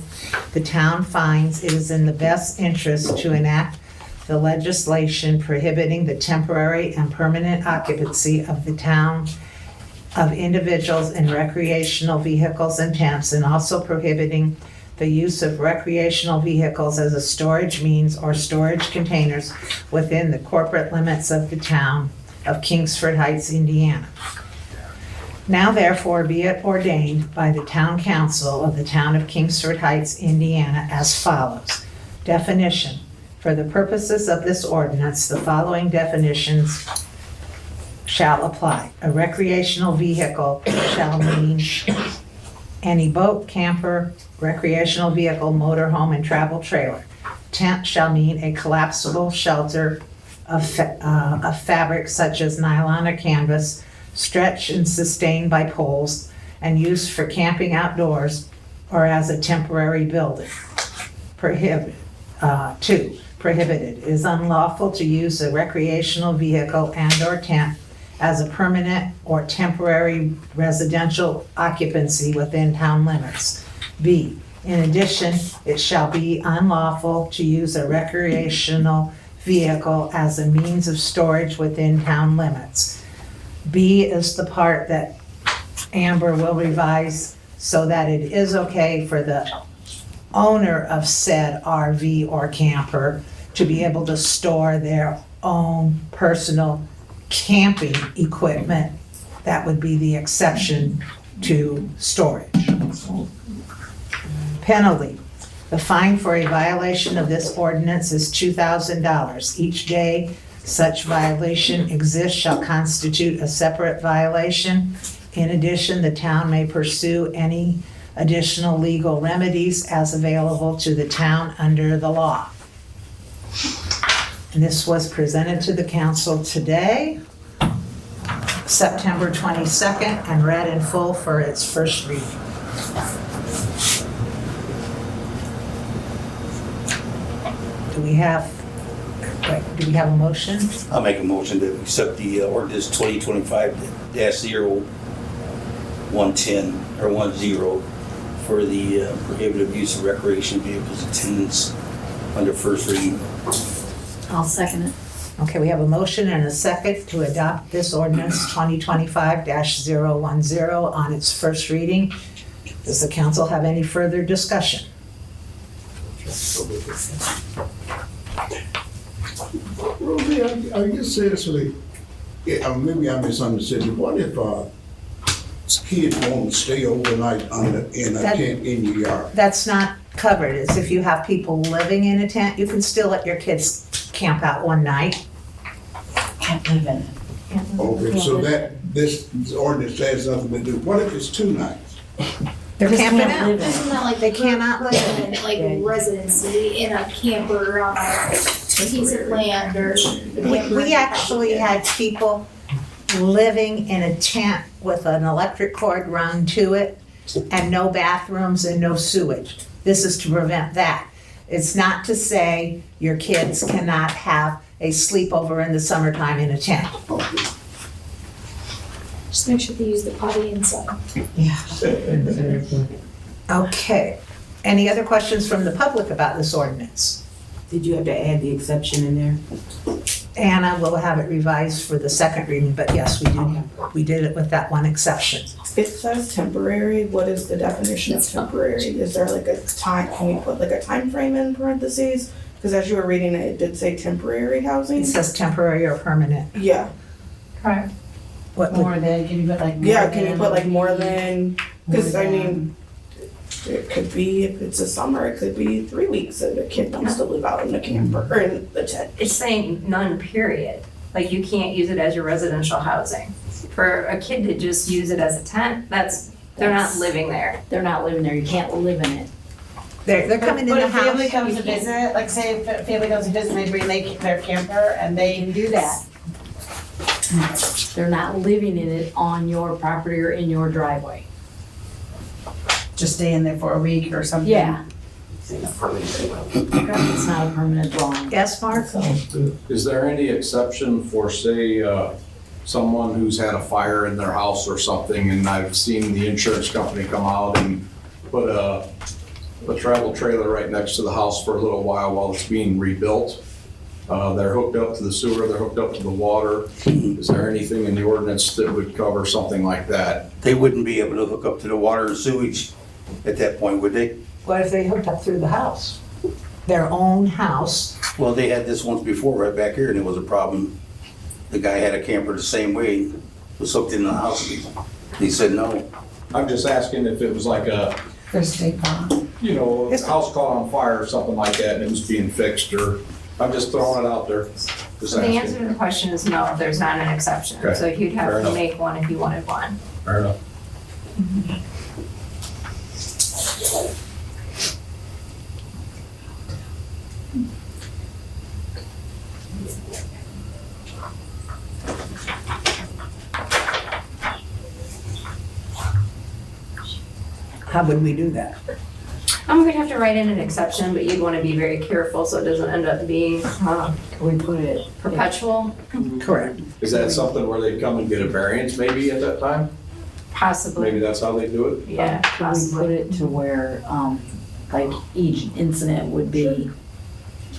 J: the town finds it is in the best interest to enact the legislation prohibiting the temporary and permanent occupancy of the town of individuals in recreational vehicles and tents, and also prohibiting the use of recreational vehicles as a storage means or storage containers within the corporate limits of the town of Kingsford Heights, Indiana. Now therefore be it ordained by the town council of the town of Kingsford Heights, Indiana as follows. Definition. For the purposes of this ordinance, the following definitions shall apply. A recreational vehicle shall mean any boat, camper, recreational vehicle, motorhome, and travel trailer. Tent shall mean a collapsible shelter of fabric such as nylon or canvas, stretched and sustained by poles, and used for camping outdoors or as a temporary building. Prohibited. It is unlawful to use a recreational vehicle and/or tent as a permanent or temporary residential occupancy within town limits. B, in addition, it shall be unlawful to use a recreational vehicle as a means of storage within town limits. B is the part that Amber will revise so that it is okay for the owner of said RV or camper to be able to store their own personal camping equipment. That would be the exception to storage. Penalty. The fine for a violation of this ordinance is $2,000. Each day such violation exists shall constitute a separate violation. In addition, the town may pursue any additional legal remedies as available to the town under the law. And this was presented to the council today, September 22nd, and read in full for its first reading. Do we have a motion?
D: I'll make a motion to accept the ordinance 2025-0110 or 10 for the prohibitive use of recreation vehicles attendance under first reading.
H: I'll second it.
J: Okay, we have a motion and a second to adopt this ordinance 2025-010 on its first reading. Does the council have any further discussion?
M: Rosie, I guess seriously, maybe I misunderstood you. What if kids want to stay overnight in a tent in your yard?
J: That's not covered. It's if you have people living in a tent, you can still let your kids camp out one night.
H: Can't live in it.
M: Okay, so this ordinance has nothing to do. What if it's 2 nights?
J: They're camping out.
C: Isn't that like
J: They cannot live in
C: permanent, like residency in a camper on a piece of land or?
J: We actually had people living in a tent with an electric cord run to it and no bathrooms and no sewage. This is to prevent that. It's not to say your kids cannot have a sleepover in the summertime in a tent.
C: Just make sure they use the potty inside.
J: Yeah. Okay. Any other questions from the public about this ordinance?
K: Did you have to add the exception in there?
J: Anna will have it revised for the second reading, but yes, we did it with that one exception.
N: It says temporary. What is the definition of temporary? Is there like a time, can we put like a time frame in parentheses? Because as you were reading it, it did say temporary housing.
J: It says temporary or permanent.
N: Yeah.
H: Correct.
J: What would-
F: More than, can you put like?
N: Yeah, can you put like more than, because I mean, it could be, if it's a summer, it could be 3 weeks that a kid wants to live out in the camper or in the tent.
O: It's saying none, period. Like you can't use it as your residential housing. For a kid to just use it as a tent, they're not living there.
H: They're not living there. You can't live in it.
J: They're coming in
F: But
J: the
F: if family
J: house.
F: comes to visit, like say if family comes to visit, they bring their camper and they
H: Can do that. They're not living in it on your property or in your driveway.
F: just stay in there for a week or something.
H: Yeah. It's not a permanent dwelling.
J: Yes, Mark?
L: Is there any exception for, say, someone who's had a fire in their house or something, and I've seen the insurance company come out and put a travel trailer right next to the house for a little while it's being rebuilt? They're hooked up to the sewer, they're hooked up to the water. Is there anything in the ordinance that would cover something like that?
D: They wouldn't be able to hook up to the water and sewage at that point, would they?
J: What if they hooked up through the house? Their own house?
D: Well, they had this once before right back here and it was a problem. The guy had a camper the same way, was hooked in the house. He said no.
L: I'm just asking if it was like a,
F: First aid bomb.
L: you know, a house caught on fire or something like that and it was being fixed, or, I'm just throwing it out there. Just
O: So the
L: asking.
O: answer to the question is no, there's not an exception.
L: Okay,
O: So you'd have
L: fair
O: to
L: enough.
O: make one if you wanted one.
L: Fair enough.
J: How would we do that?
O: I'm gonna have to write in an exception, but you'd wanna be very careful so it doesn't end up being
H: We put it.
O: perpetual,
J: Correct.
L: Is that something where they'd come and get a variance maybe at that time?
O: possibly.
L: Maybe that's how they do it?
O: Yeah,
H: Could we put
O: possibly.
H: it to where, like each incident would be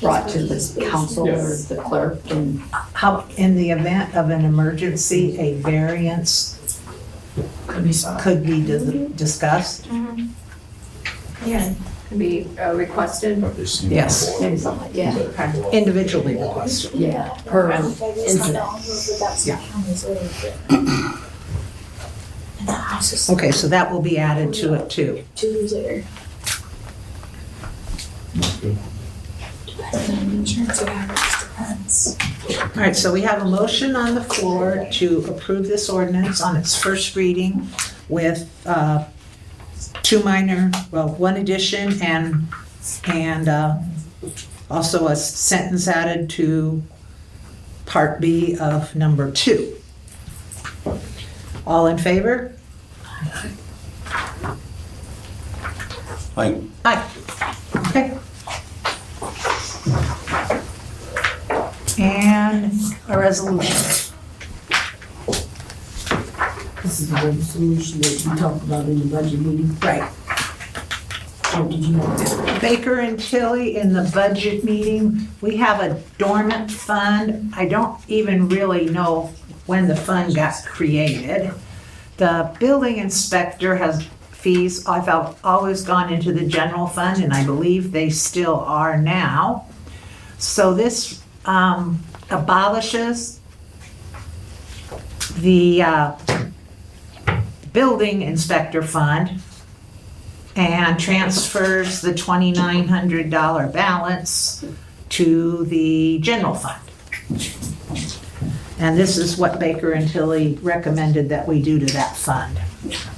H: brought to the council or the clerk and
J: How, in the event of an emergency, a variance could be discussed?
O: Yeah, could be requested.
J: Yes.
H: maybe something like that?
O: Okay.
J: Individually requested.
H: Yeah, per incident.
J: Okay, so that will be added to it too. All right, so we have a motion on the floor to approve this ordinance on its first reading with one addition and also a sentence added to Part B of number 2. All in favor?
D: Like,
J: Aye. Okay. And a resolution.
I: This is the resolution that you talked about in the budget meeting.
J: Right.
I: Or did you have
J: Baker and Tilly in the budget meeting, we have a dormant fund. I don't even really know when the fund got created. The building inspector has fees, I've always gone into the general fund, and I believe they still are now. So this abolishes the building inspector fund and transfers the $2,900 balance to the general fund. And this is what Baker and Tilly recommended that we do to that fund.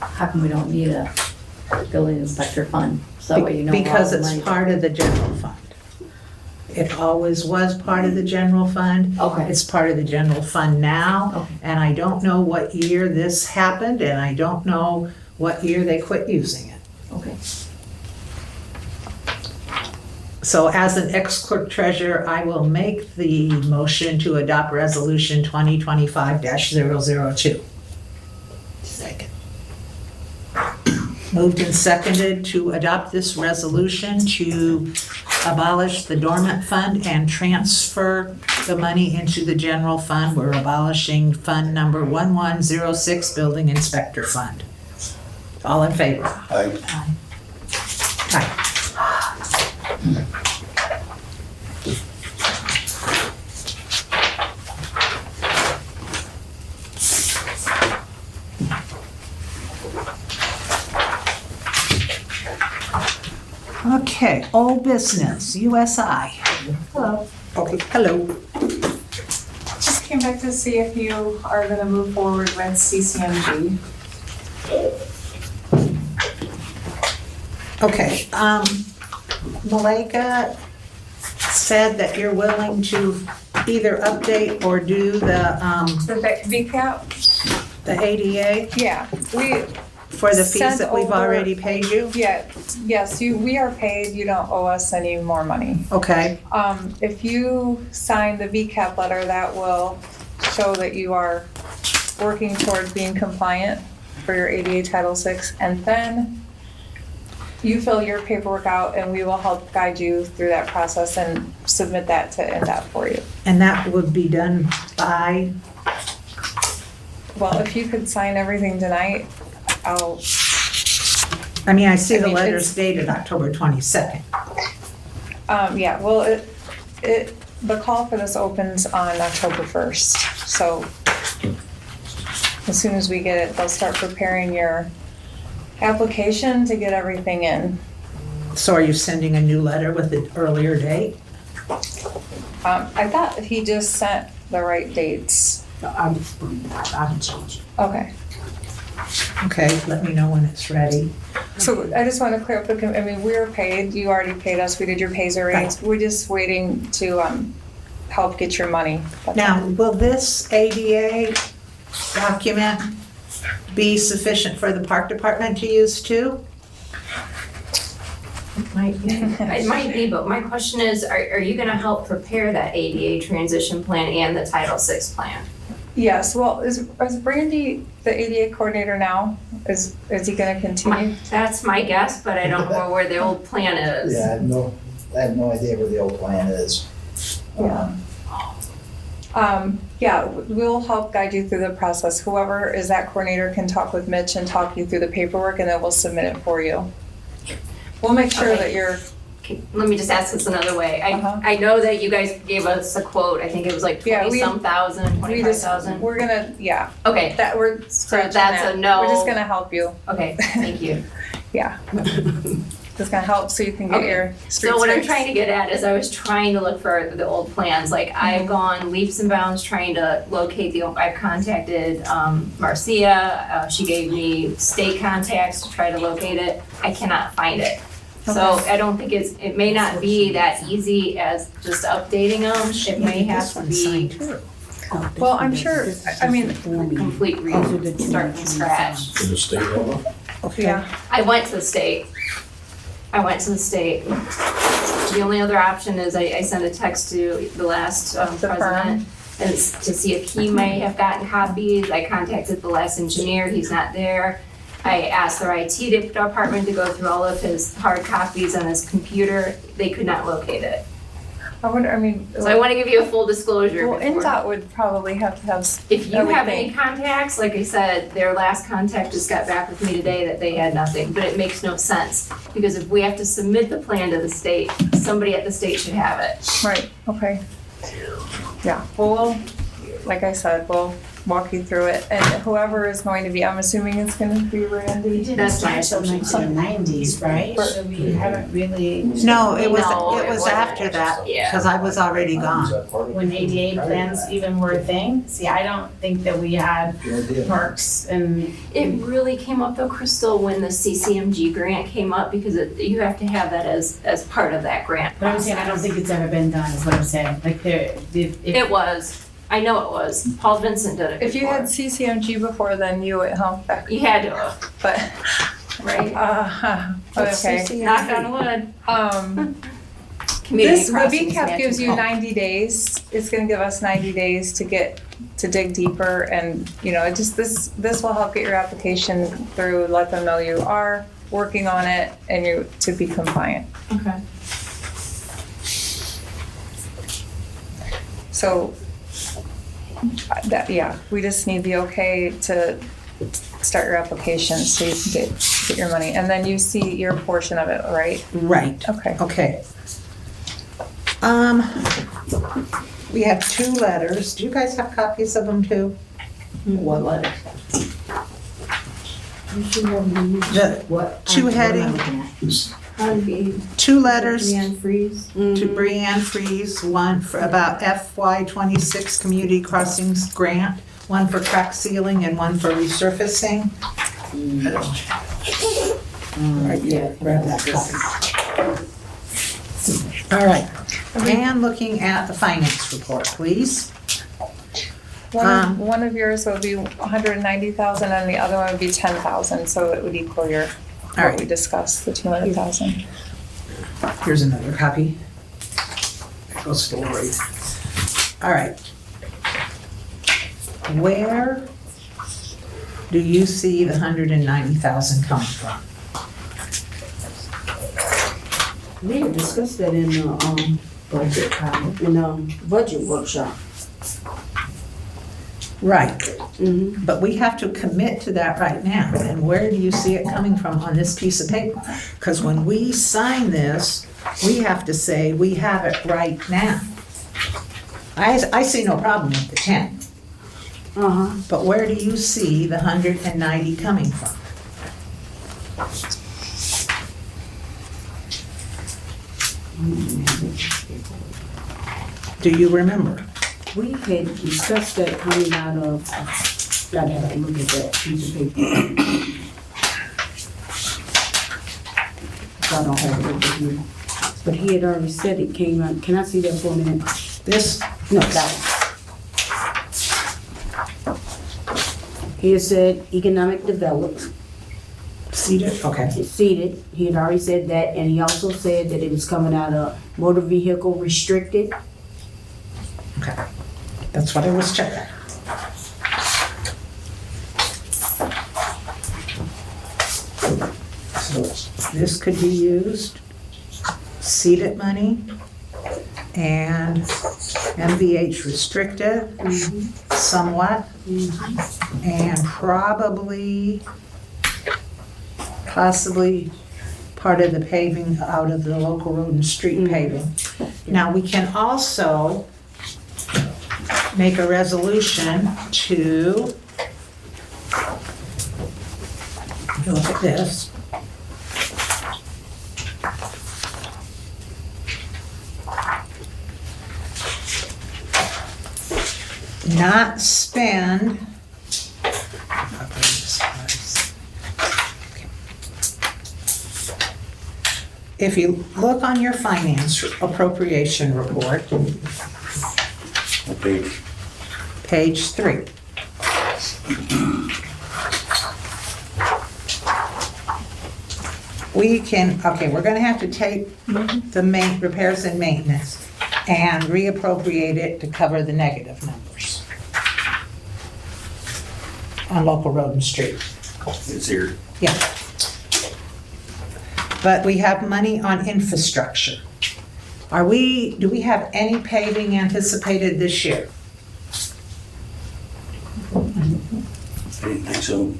H: How come we don't need a building inspector fund? So that way you know.
J: Because
H: all the
J: it's
H: money-
J: part of the general fund. It always was part of the general fund.
H: Okay.
J: It's part of the general fund now.
H: Okay.
J: And I don't know what year this happened, and I don't know what year they quit using it.
H: Okay.
J: So as an ex-clerk treasurer, I will make the motion to adopt resolution 2025-002.
F: Second.
J: Moved and seconded to adopt this resolution to abolish the dormant fund and transfer the money into the general fund. We're abolishing fund number 1106, Building Inspector Fund. All in favor?
D: I,
J: Aye. Okay, old business, USI.
P: Hello.
J: Okay, hello.
P: Just came back to see if you are gonna move forward with CCMG.
J: Okay, Malika said that you're willing to either update or do the
P: VCAP?
J: ADA
P: Yeah, we,
J: for the fees
P: Sent
J: that we've
P: over-
J: already paid you?
P: yes, we are paid, you don't owe us any more money.
J: Okay,
P: If you sign the VCAP letter, that will show that you are working towards being compliant for your ADA Title VI, and then you fill your paperwork out and we will help guide you through that process and submit that to NDOT for you.
J: and that would be done by,
P: Well, if you could sign everything tonight,
J: I mean, I see
F: I
J: the
F: mean,
J: letter's
F: it's-
J: dated October 22nd.
P: Yeah, well, the call for this opens on October 1st, so as soon as we get it, they'll start preparing your application to get everything in.
J: So are you sending a new letter with an earlier date?
P: I thought he just sent the right dates.
I: I can change it.
P: Okay,
J: Okay, let me know when it's ready.
P: so I just want to clear up I mean, we're paid, you already paid us, we did your pays rates. We're just waiting to help get your money. That's
J: Now,
P: all.
J: will this ADA document be sufficient for the park department to use too?
O: It might be, but my question is, are you gonna help prepare that ADA transition plan and the Title VI plan?
P: Yes, well, is Brandy the ADA coordinator now? Is he gonna continue?
O: That's my guess, but I don't know where the old plan is.
Q: Yeah, I have no idea where the old plan is.
P: Yeah. Yeah, we'll help guide you through the process. Whoever is that coordinator can talk with Mitch and talk you through the paperwork, and then we'll submit it for you. We'll make sure that you're.
O: Let me just ask this another way.
P: Uh-huh.
O: I know that you guys gave us a quote, I think it was like
P: Yeah,
O: 20-some thousand,
P: We just,
O: 25,000.
P: we're gonna, yeah,
O: Okay,
P: that, we're
O: so
P: scratching
O: that's
P: that.
O: a no.
P: We're just gonna help you.
O: Okay, thank you.
P: Yeah. Just gonna help so you can get
O: Okay.
P: your streets
O: So what I'm
P: fixed.
O: trying to get at is I was trying to look for the old plans. Like I've gone leaps and bounds trying to locate I've contacted Marcia. She gave me state contacts to try to locate it. I cannot find it. So I don't think it may not be that easy as just updating them. It may have to be
P: Well, I'm sure, I mean,
O: complete start from scratch.
L: For the state level?
P: yeah.
O: I went to the state. The only other option is I sent a text to the last president and to see if he may have gotten copies. I contacted the last engineer, he's not there. I asked their IT department to go through all of his hard copies on his computer. They could not locate it.
P: I wonder, I mean.
O: So I want to give you a full disclosure.
P: Well,
O: before-
P: NDOT would probably have to have.
O: If you
P: I would
O: have
P: think.
O: any contacts, like I said, their last contact just got back with me today that they had nothing, but it makes no sense. Because if we have to submit the plan to the state, somebody at the state should have it.
P: Right, okay. Yeah, well, like I said, we'll walk you through it, and whoever is going to be, I'm assuming it's gonna be Randy.
F: We didn't
O: That's my
F: start till
O: assumption.
F: 1990s, right? So we haven't really.
J: No, it was
O: No, it wasn't.
J: after that,
O: Yeah.
J: because I was already gone.
F: When ADA plans even were a thing? See, I don't think that we had parks and.
O: It really came up though, Crystal, when the CCMG grant came up, because you have to have that as part of that grant
F: But I'm
O: process.
F: saying, I don't think it's ever been done, is what I'm saying. Like there,
O: It was. I know it was. Paul Vincent did it
P: If you
O: before.
P: had CCMG before, then you would help that,
O: You had to,
P: but,
O: right?
P: okay.
O: Knock on wood.
P: This, the
O: Community
P: VCAP gives you
O: crossings
P: 90 days, it's gonna give us 90 days to dig deeper, and, you know, it just, this will help get your application through, let them know you are working on it, and you, to be compliant.
O: Okay.
P: So, yeah, we just need the okay to start your application so you can get your money, and then you see your portion of it, right?
J: Right.
P: Okay.
J: Okay. We have 2 letters. Do you guys have copies of them too?
I: What letter?
J: The
I: What?
J: 2 heading, 2 letters
I: Freeze.
J: to Brianne Freeze, one for about FY26 Community Crossings Grant, one for crack sealing and one for resurfacing.
I: Yeah, grab that copy.
J: All right. And looking at the finance report, please.
P: One of yours would be 190,000 and the other one would be 10,000, so it would equal your, what we discussed, the 200,000.
J: Here's another copy. There goes to Lori. All right. Where do you see the 190,000 coming from?
I: We had discussed that in the, budget workshop.
J: Right, But we have to commit to that right now. And where do you see it coming from on this piece of paper? Because when we sign this, we have to say we have it right now. I see no problem with the 10. But where do you see the 190 coming from? Do you remember?
I: We had discussed that coming out of, gotta have a look at that piece of paper. I don't have it over here. But he had already said it came out, can I see that for a minute?
J: This?
I: No, that one. He had said economic development.
J: Seated? Okay.
I: Seated, he had already said that, and he also said that it was coming out of motor vehicle restricted.
J: Okay. That's what I was checking. So this could be used, seeded money, and MVH restricted somewhat, and possibly part of the paving out of the local road and street paving. Now, we can also make a resolution to, look at this. Not spend, if you look on your finance appropriation report, page 3. We can, we're gonna have to take the repairs and maintenance and reappropriate it to cover the negative numbers on local road and street.
D: It's here.
J: Yeah. But we have money on infrastructure. Do we have any paving anticipated this year?
D: I didn't think so.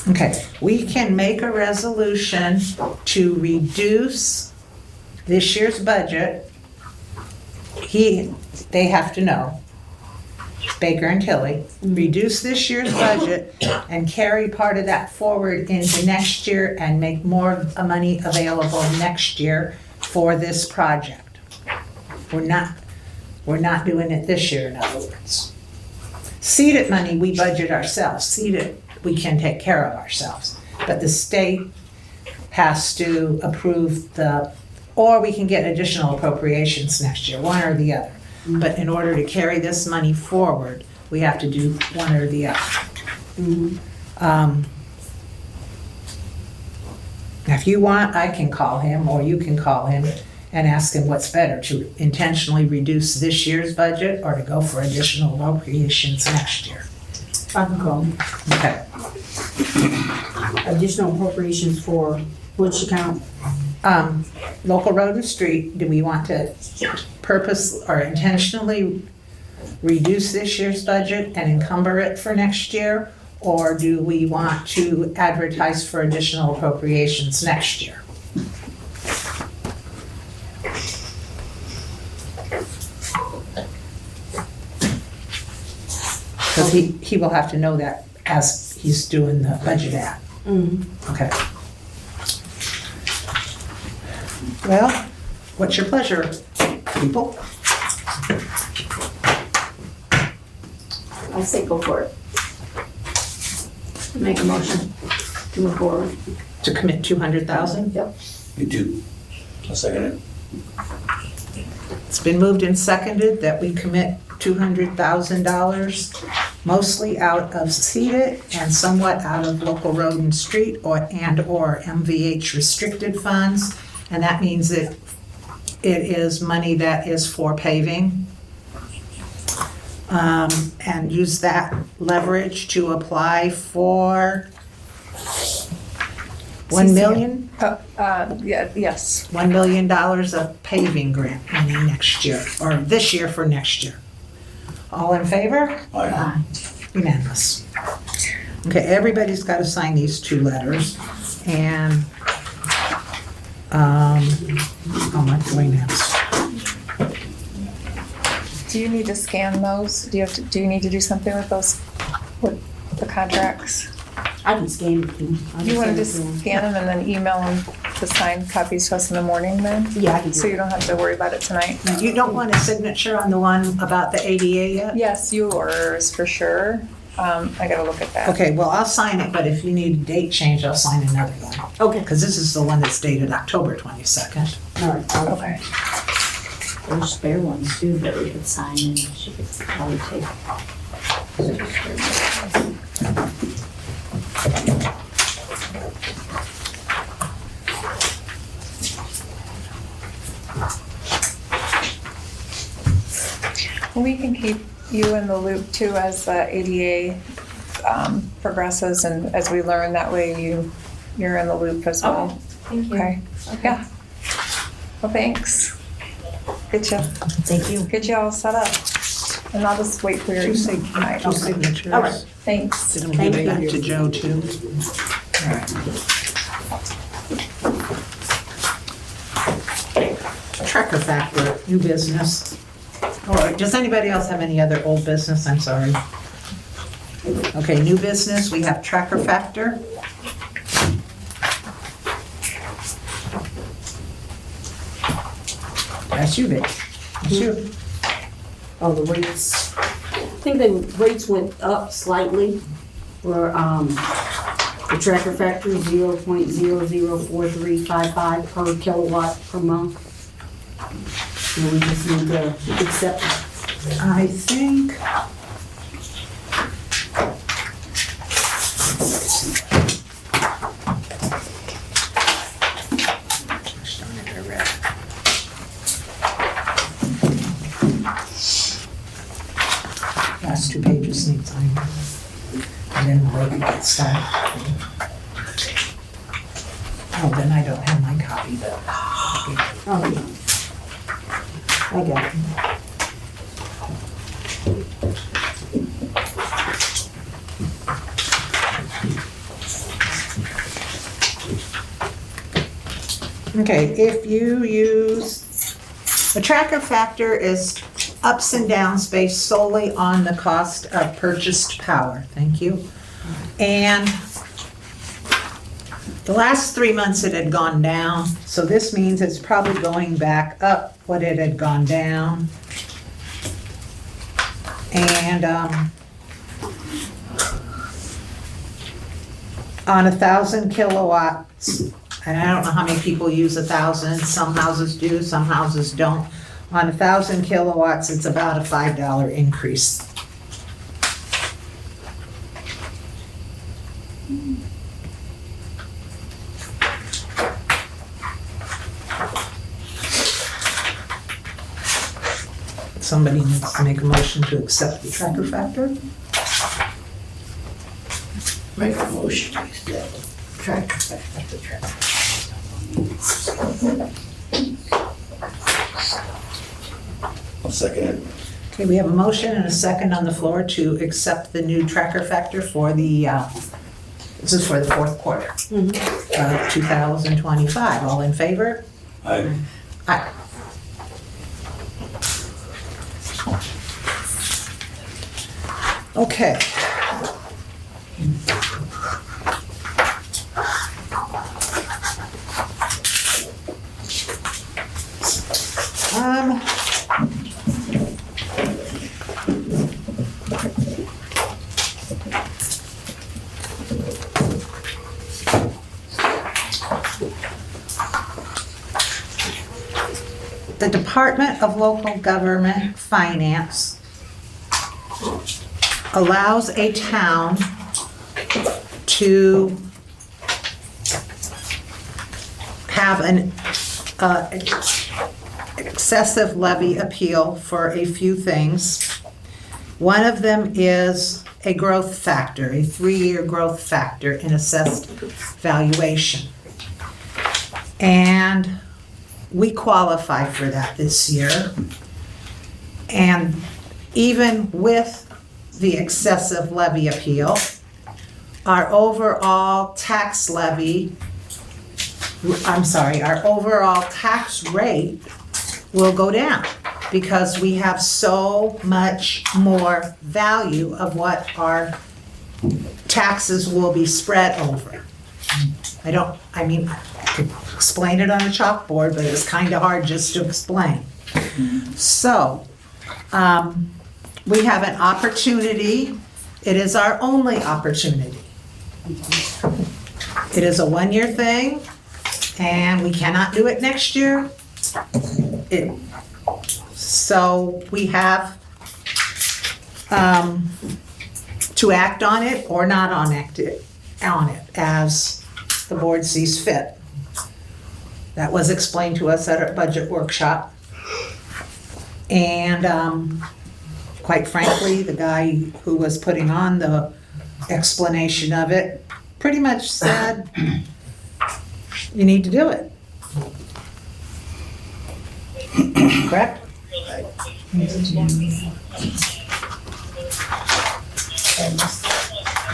J: Okay, we can make a resolution to reduce this year's budget. They have to know, Baker and Tilly, reduce this year's budget and carry part of that forward into next year and make more money available next year for this project. We're not doing it this year, in other words. Seeded money, we budget ourselves. Seeded, we can take care of ourselves. But the state has to approve or we can get additional appropriations next year, one or the other. But in order to carry this money forward, we have to do one or the other. Now, if you want, I can call him, or you can call him and ask him what's better, to intentionally reduce this year's budget or to go for additional appropriations next year.
I: I can call him.
J: Okay.
I: Additional appropriations for which account?
J: Local road and street, do we want to purpose or intentionally reduce this year's budget and encumber it for next year? Or do we want to advertise for additional appropriations next year? Because he will have to know that as he's doing the budget ad. Okay. Well, what's your pleasure, people?
I: I say go for it. Make a motion to move forward.
J: To commit 200,000?
I: Yep.
D: Me too. I'll second it.
J: It's been moved and seconded that we commit $200,000, mostly out of seeded and somewhat out of local road and street or MVH restricted funds. And that means that it is money that is for paving. And use that leverage to apply for 1 million?
P: Yes.
J: $1 million of paving grant money next year, or this year for next year. All in favor?
D: Aye.
J: Unanimous. Okay, everybody's got to sign these 2 letters, and how much do we next?
P: Do you need to scan those? Do you need to do something with those, with the contracts?
I: I can scan it.
P: You want to just scan them and then email them the signed copies to us in the morning then?
I: Yeah, I can do
P: So you don't have to worry about it tonight?
J: Now, you don't want a signature on the one about the ADA yet?
P: Yes, yours for sure. I gotta look at that.
J: Okay, well, I'll sign it, but if you need a date change, I'll sign another one.
I: Okay.
J: Because this is the one that's dated October 22nd.
I: All right.
P: Okay.
I: There's spare ones too that we could sign and she could probably take.
P: We can keep you in the loop too as the ADA progresses and as we learn, that way you're in the loop as well.
O: Thank you.
P: Okay, yeah. Well, thanks.
I: Thank you.
P: Get you all set up. And I'll just wait for your
J: Two
P: email.
J: signatures.
I: All right.
P: Thanks.
J: Then we'll give it back to Joe too. All right. Tracker Factor, new business. Or does anybody else have any other old business? I'm sorry. Okay, new business, we have Tracker Factor. That's you, Vic. That's you.
I: Oh, the rates. I think the rates went up slightly for the tracker factor 0.004355 per kilowatt per month. And we just need to accept it.
J: I think. Last 2 pages need signing. And then we'll get that started. Oh, then I don't have my copy, but.
I: Oh, yeah. I got it.
J: Okay, if you use, the tracker factor is ups and downs based solely on the cost of purchased power. Thank you. And the last 3 months it had gone down, so this means it's probably going back up what it had gone down. And on 1,000 kilowatts, and I don't know how many people use 1,000, some houses do, some houses don't. On 1,000 kilowatts, it's about a $5 increase. Somebody needs to make a motion to accept the tracker factor.
G: Make a motion to accept tracker factor.
D: I'll second it.
J: Okay, we have a motion and a second on the floor to accept the new tracker factor for the, this is for the 4th quarter of 2025. All in favor?
D: Aye.
J: Aye. Okay. The Department of Local Government Finance allows a town to have an excessive levy appeal for a few things. One of them is a growth factor, a 3-year growth factor in assessed valuation. And we qualify for that this year. And even with the excessive levy appeal. Our overall tax levy, our overall tax rate will go down because we have so much more value of what our taxes will be spread over. I could explain it on a chalkboard, but it's kind of hard just to explain. So, we have an opportunity. It is our only opportunity. It is a one-year thing, and we cannot do it next year. So we have to act on it or not on it as the board sees fit. That was explained to us at our budget workshop. And quite frankly, the guy who was putting on the explanation of it pretty much said, you need to do it. Correct?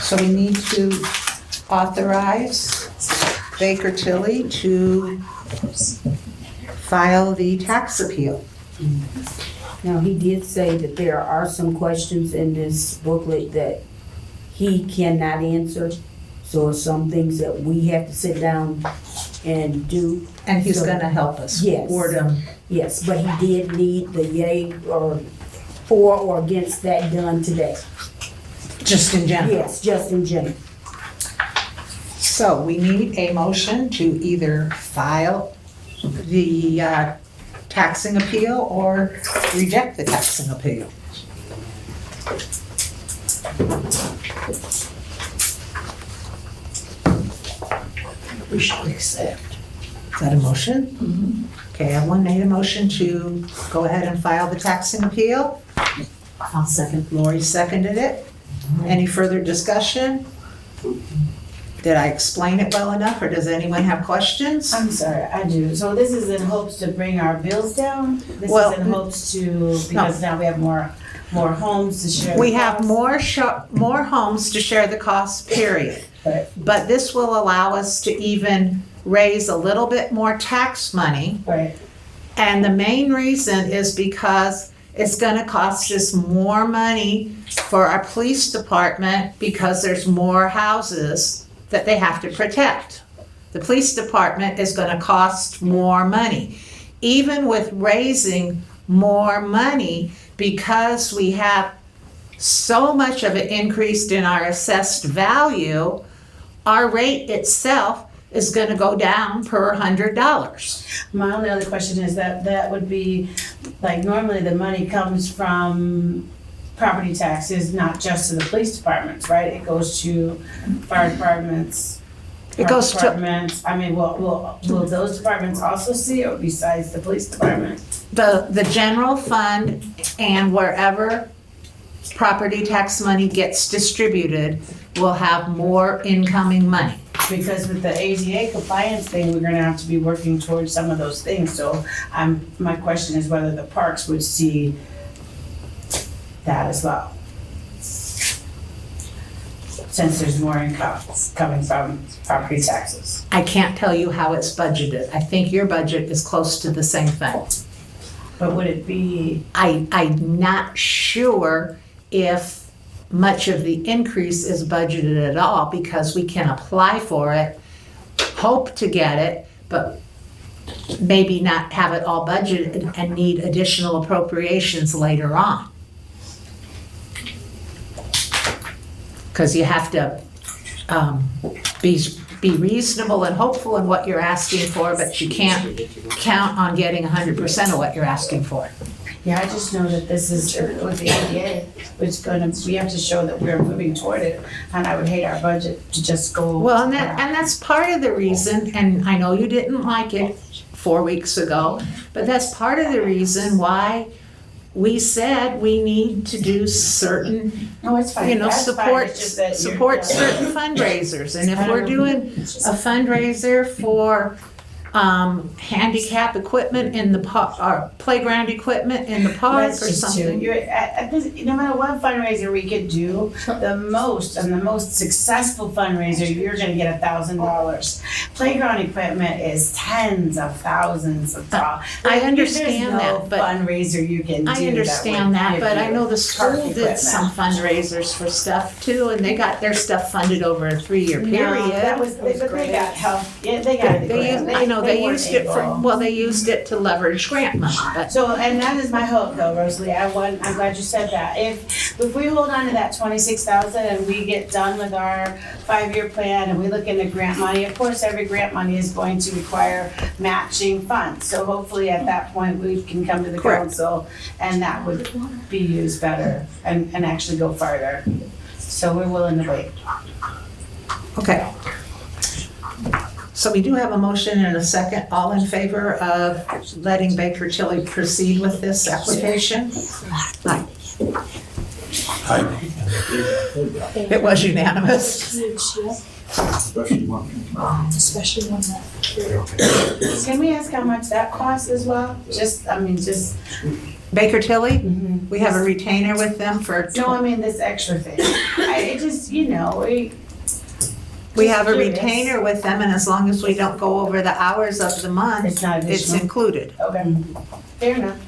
J: So we need to authorize Baker Tilly to file the tax appeal.
I: Now, he did say that there are some questions in this booklet that he cannot answer. So some things that we have to sit down and do.
J: And he's gonna help us.
I: Yes.
J: Word him.
I: Yes, but he did need the yay or for or against that done today.
J: Just in general?
I: Yes, just in general.
J: So we need a motion to either file the taxing appeal or reject the taxing appeal.
G: We should accept.
J: Is that a motion? Mm-hmm. Okay, everyone made a motion to go ahead and file the taxing appeal.
H: I'll second.
J: Lori seconded it. Any further discussion? Did I explain it well enough, or does anyone have questions?
F: I'm sorry, I do. So this is in hopes to bring our bills down? This
J: Well,
F: is in hopes to, because now we have more homes to share.
J: We
F: the
J: have
F: costs?
J: more homes to share the cost, period.
F: Right.
J: But this will allow us to even raise a little bit more tax money.
F: Right.
J: And the main reason is because it's gonna cost us more money for our police department because there's more houses that they have to protect. The police department is gonna cost more money. Even with raising more money, because we have so much of it increased in our assessed value, our rate itself is gonna go down per $100.
F: My only other question is that would be, like, normally the money comes from property taxes, not just to the police departments, right? It goes to fire departments.
J: It goes to-
F: departments. I mean, will those departments also see it besides the police department?
J: The general fund and wherever property tax money gets distributed will have more incoming money.
F: Because with the ADA compliance thing, we're gonna have to be working towards some of those things. So my question is whether the parks would see that as well. Since there's more income coming from property taxes.
J: I can't tell you how it's budgeted. I think your budget is close to the same thing.
F: But would it be?
J: I'm not sure if much of the increase is budgeted at all because we can apply for it, hope to get it, but maybe not have it all budgeted and need additional appropriations later on. Because you have to be reasonable and hopeful in what you're asking for, but you can't count on getting 100% of what you're asking for.
F: Yeah, I just know that this is, with the ADA, we have to show that we're moving toward it, and I would hate our budget to just go.
J: Well, and that's part of the reason, and I know you didn't like it 4 weeks ago, but that's part of the reason why we said we need to do certain,
F: No, it's fine. That's fine.
J: support
F: It's just that you're-
J: certain fundraisers. And if we're doing a fundraiser for handicap equipment in the park, or playground equipment in the park
F: That's
J: or
F: just
J: something?
F: No matter what fundraiser we could do, the most successful fundraiser, you're gonna get $1,000. Playground equipment is tens of thousands of dollars.
J: I understand that, but
F: fundraiser you can do.
J: I understand that, but I know the
F: park
J: school did
F: equipment.
J: some fundraisers for stuff too, and they got their stuff funded over a 3-year period.
F: No, that was, but they got help, yeah, they got the grant.
J: They
F: weren't
J: used it for,
F: able.
J: well, they used it to leverage grant money, but.
F: So, and that is my hope though, Rosalie, I'm glad you said that. If we hold on to that 26,000 and we get done with our 5-year plan and we look into grant money, of course, every grant money is going to require matching funds. So hopefully at that point, we can come to the
J: Correct.
F: council and that would be used better and actually go farther. So we're willing to wait.
J: Okay. So we do have a motion and a second. All in favor of letting Baker Tilly proceed with this application? Aye. It was unanimous.
G: Especially one that.
F: Can we ask how much that costs as well? Just
J: Baker Tilly? We have a retainer with them for.
F: no, I mean this extra thing. It just,
J: We have a
F: curious.
J: retainer with them, and as long as we don't go over the hours of the month,
F: It's not
J: it's
F: additional?
J: included.
F: Okay, fair enough.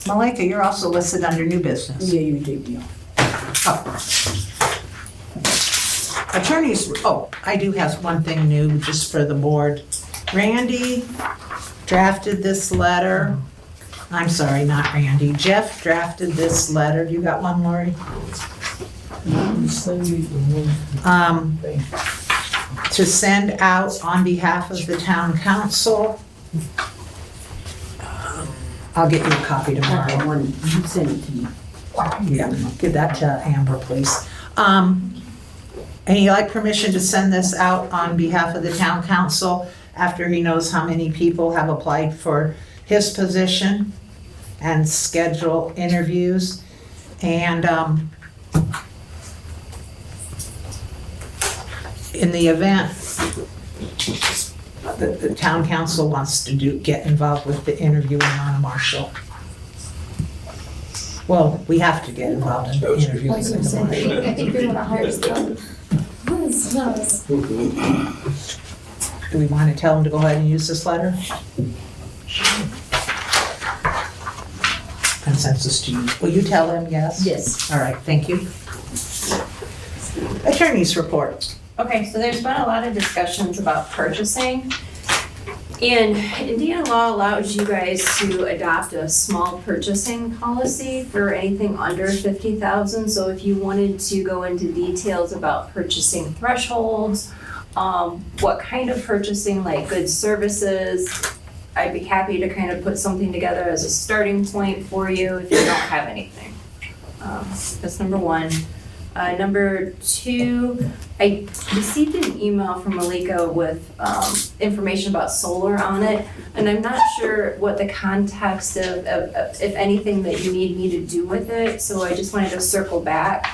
J: Malika, you're also listed under new business.
I: Yeah, you did, yeah.
J: Attorneys, I do have one thing new just for the board. Randy drafted this letter. I'm sorry, not Randy. Jeff drafted this letter. You got one, Lori? To send out on behalf of the town council. I'll get you a copy tomorrow.
I: You send it to me.
J: Yeah, give that to Amber, please. And he'd like permission to send this out on behalf of the town council after he knows how many people have applied for his position and schedule interviews. And in the event that the town council wants to get involved with the interviewing on a marshal. Well, we have to get involved in the interviewing
C: I was
J: with
C: gonna
J: the
C: say,
J: marshal.
C: I think you're gonna hire some.
J: Do we want to tell him to go ahead and use this letter? Consensus to use. Will you tell him yes?
H: Yes.
J: All right, thank you. Attorney's report.
O: Okay, so there's been a lot of discussions about purchasing. And Indiana law allows you guys to adopt a small purchasing policy for anything under 50,000. So if you wanted to go into details about purchasing thresholds, what kind of purchasing, like goods, services, I'd be happy to kind of put something together as a starting point for you if you don't have anything. That's number one. Number two, I received an email from Malika with information about solar on it, and I'm not sure what the context of if anything that you need me to do with it, so I just wanted to circle back.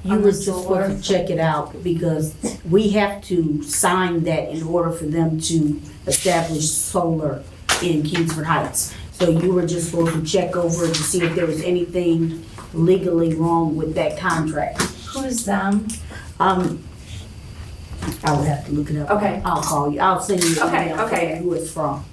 I: You were just supposed to check it out because we have to sign that in order for them to establish solar in Kingsford Heights. So you were just supposed to check over to see if there was anything legally wrong with that contract.
O: Who's them?
I: I would have to look it up.
O: Okay.
I: I'll call you. I'll send you an
O: Okay,
I: email
O: okay.
I: telling you who it's from.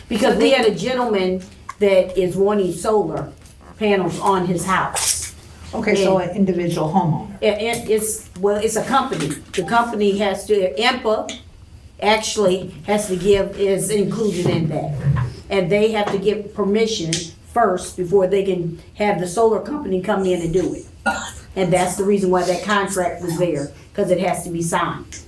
I: Because we had a gentleman that is wanting solar panels on his house.
J: Okay, so an individual homeowner.
I: It's a company. The company has to, IMPA actually has to is included in that. And they have to give permission first before they can have the solar company come in and do it. And that's the reason why that contract was there, because it has to be signed.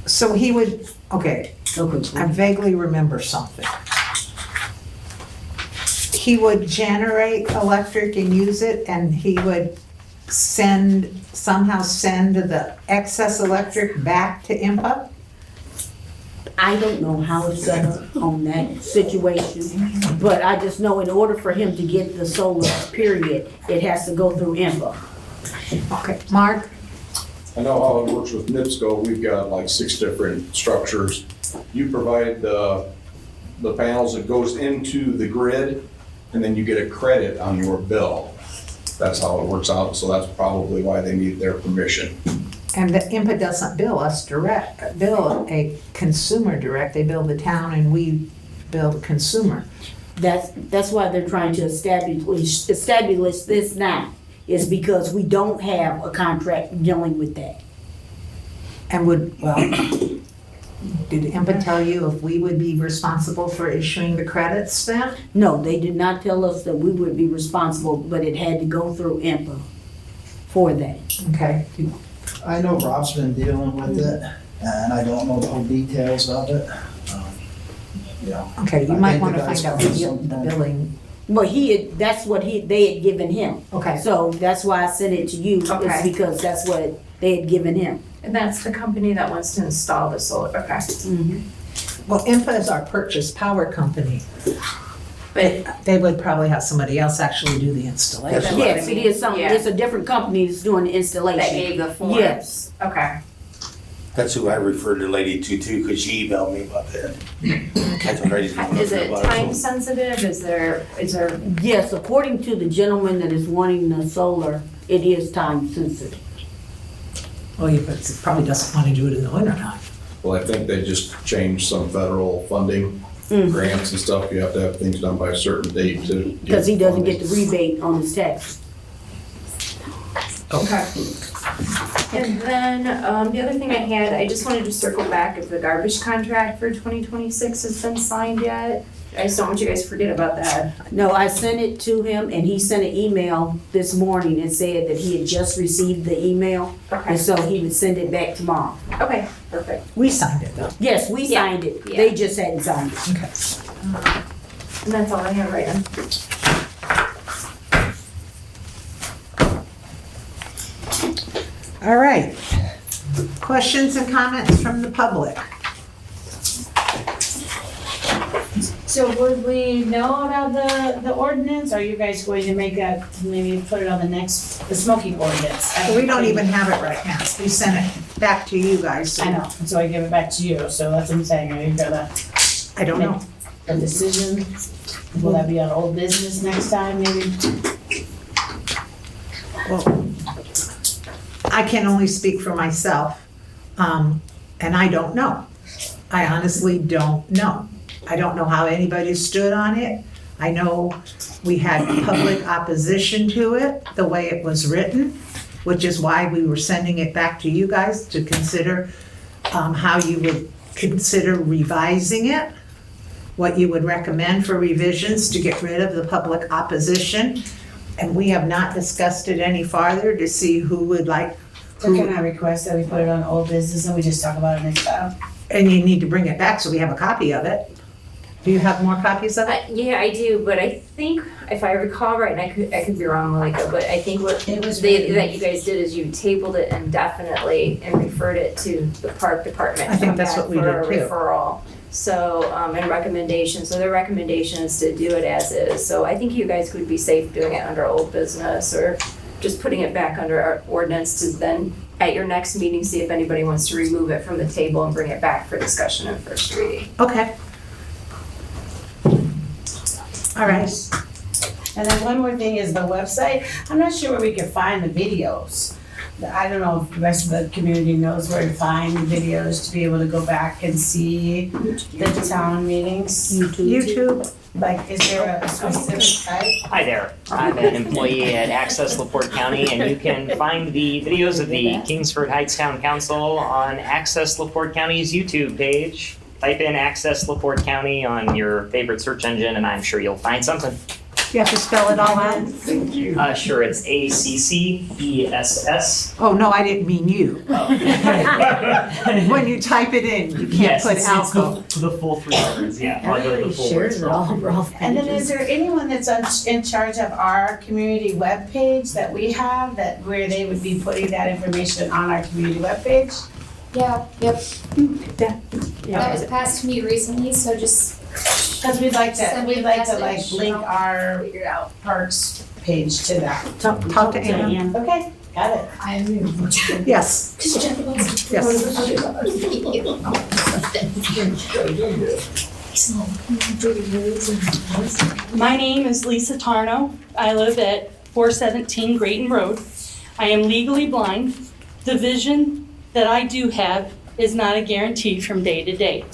J: So he would, okay, I vaguely remember something. He would generate electric and use it, and he would somehow send the excess electric back to IMPA?
I: I don't know how it's set up on that situation, but I just know in order for him to get the solar period, it has to go through INFA.
J: Okay, Mark?
L: I know how it works with NIPSCO. We've got like 6 different structures. You provide the panels that goes into the grid, and then you get a credit on your bill. That's how it works out, so that's probably why they need their permission.
J: And the IMPA doesn't bill us direct, bill a consumer direct, they bill the town and we bill the consumer.
I: That's why they're trying to establish this now, is because we don't have a contract dealing with that.
J: And did IMPA tell you if we would be responsible for issuing the credits then?
I: No, they did not tell us that we would be responsible, but it had to go through INFA for that.
J: Okay.
Q: I know Rob's been dealing with it, and I don't know the whole details of it. Yeah.
J: Okay, you
Q: I
J: might
Q: think
J: want to
Q: the
J: find
Q: guy's
J: out
Q: got
J: the billing.
I: Well, that's what they had given him.
J: Okay.
I: So that's why I sent it to you,
O: Okay.
I: is because that's what they had given him.
O: And that's the company that wants to install the solar, okay.
J: Well, IMPA is our purchase power company, but they would probably have somebody else actually do the installation.
D: That's
I: Yes, it is something,
O: Yeah.
I: it's a different company that's doing the installation.
O: That gave the forms?
I: Yes.
O: Okay.
D: That's who I referred the lady to too, because she emailed me about that. I told her I didn't know
O: Is
D: nothing
O: it
D: about
O: time
D: so-
O: sensitive? Is there?
I: Yes, according to the gentleman that is wanting the solar, it is time sensitive.
J: Well, but it probably doesn't want to do it in the winter time.
L: Well, I think they just changed some federal funding, grants and stuff. You have to have things done by a certain date to.
I: Because he doesn't get the rebate on his tax.
O: Okay. And then, the other thing I had, I just wanted to circle back if the garbage contract for 2026 has been signed yet. I just don't want you guys to forget about that.
I: No, I sent it to him and he sent an email this morning and said that he had just received the email.
O: Okay.
I: And so he would send it back tomorrow.
O: Okay, perfect.
J: We signed it though.
I: Yes, we
O: Yeah.
I: signed it.
O: Yeah.
I: They just hadn't signed it.
J: Okay.
O: And that's all I have right now.
J: All right. Questions and comments from the public?
F: So would we know about the ordinance? Are you guys going to maybe put it on the smoking ordinance?
J: We don't even have it right now. We sent it back to you guys.
F: I know, and so I give it back to you, so that's what I'm saying, are you gonna
J: I don't know.
F: make a decision? Will that be on old business next time, maybe?
J: Well, I can only speak for myself, and I don't know. I honestly don't know. I don't know how anybody stood on it. I know we had public opposition to it, the way it was written, which is why we were sending it back to you guys to consider how you would consider revising it, what you would recommend for revisions to get rid of the public opposition. And we have not discussed it any farther to see who would like.
F: So can I request that we put it on old business and we just talk about it next time?
J: And you need to bring it back so we have a copy of it. Do you have more copies of it?
O: Yeah, I do, but I think, if I recall right, and I could be wrong, Malika, but I think what
F: It was
O: that
F: written.
O: you guys did is you tabled it indefinitely and referred it to the park department.
J: I think
O: come
J: that's
O: back
J: what we
O: for
J: did,
O: a
J: too.
O: referral. So, and recommendation, so their recommendation is to do it as is. So I think you guys would be safe doing it under old business or just putting it back under our ordinance to then, at your next meeting, see if anybody wants to remove it from the table and bring it back for discussion and first reading.
J: Okay. All right.
F: And then one more thing is the website. I'm not sure where we can find the videos. I don't know if the rest of the community knows where to find the videos to be able to go back and see the town meetings.
J: YouTube.
F: Like, is there a specific site?
R: Hi there, I'm an employee at Access LaPorte County, and you can find the videos of the Kingsford Heights Town Council on Access LaPorte County's YouTube page. Type in Access LaPorte County on your favorite search engine, and I'm sure you'll find something.
J: You have to spell it all out?
R: Sure, it's ACCESS.
J: Oh, no, I didn't mean you. When you type it in, you can't put alcohol.
R: It's the full 3 words, yeah.
I: Everybody shares it all, Ralph.
F: And then is there anyone that's in charge of our community webpage that we have, that where they would be putting that information on our community webpage?
C: Yeah, yep.
F: Yeah.
C: That was passed to me recently, so just.
F: Because we'd like to,
C: Send me
F: we'd
C: a
F: like to
C: message.
F: link
C: I'll
F: our
C: figure it out.
F: parks page to that.
J: Talk to Ann.
F: Okay, got it.
J: Yes.
S: My name is Lisa Tarno. I live at 417 Grayton Road. I am legally blind. The vision that I do have is not a guarantee from day to day.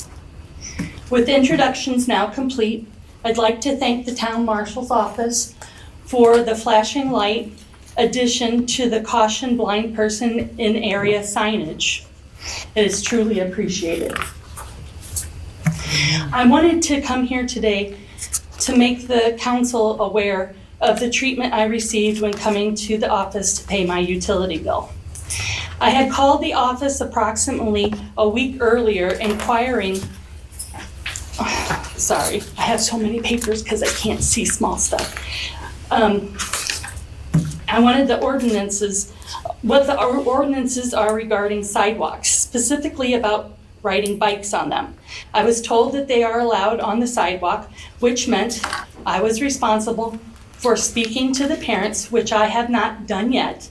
S: With introductions now complete, I'd like to thank the town marshal's office for the flashing light addition to the caution blind person in area signage. It is truly appreciated. I wanted to come here today to make the council aware of the treatment I received when coming to the office to pay my utility bill. I had called the office approximately a week earlier inquiring, sorry, I have so many papers because I can't see small stuff. I wanted the ordinances, what the ordinances are regarding sidewalks, specifically about riding bikes on them. I was told that they are allowed on the sidewalk, which meant I was responsible for speaking to the parents, which I have not done yet,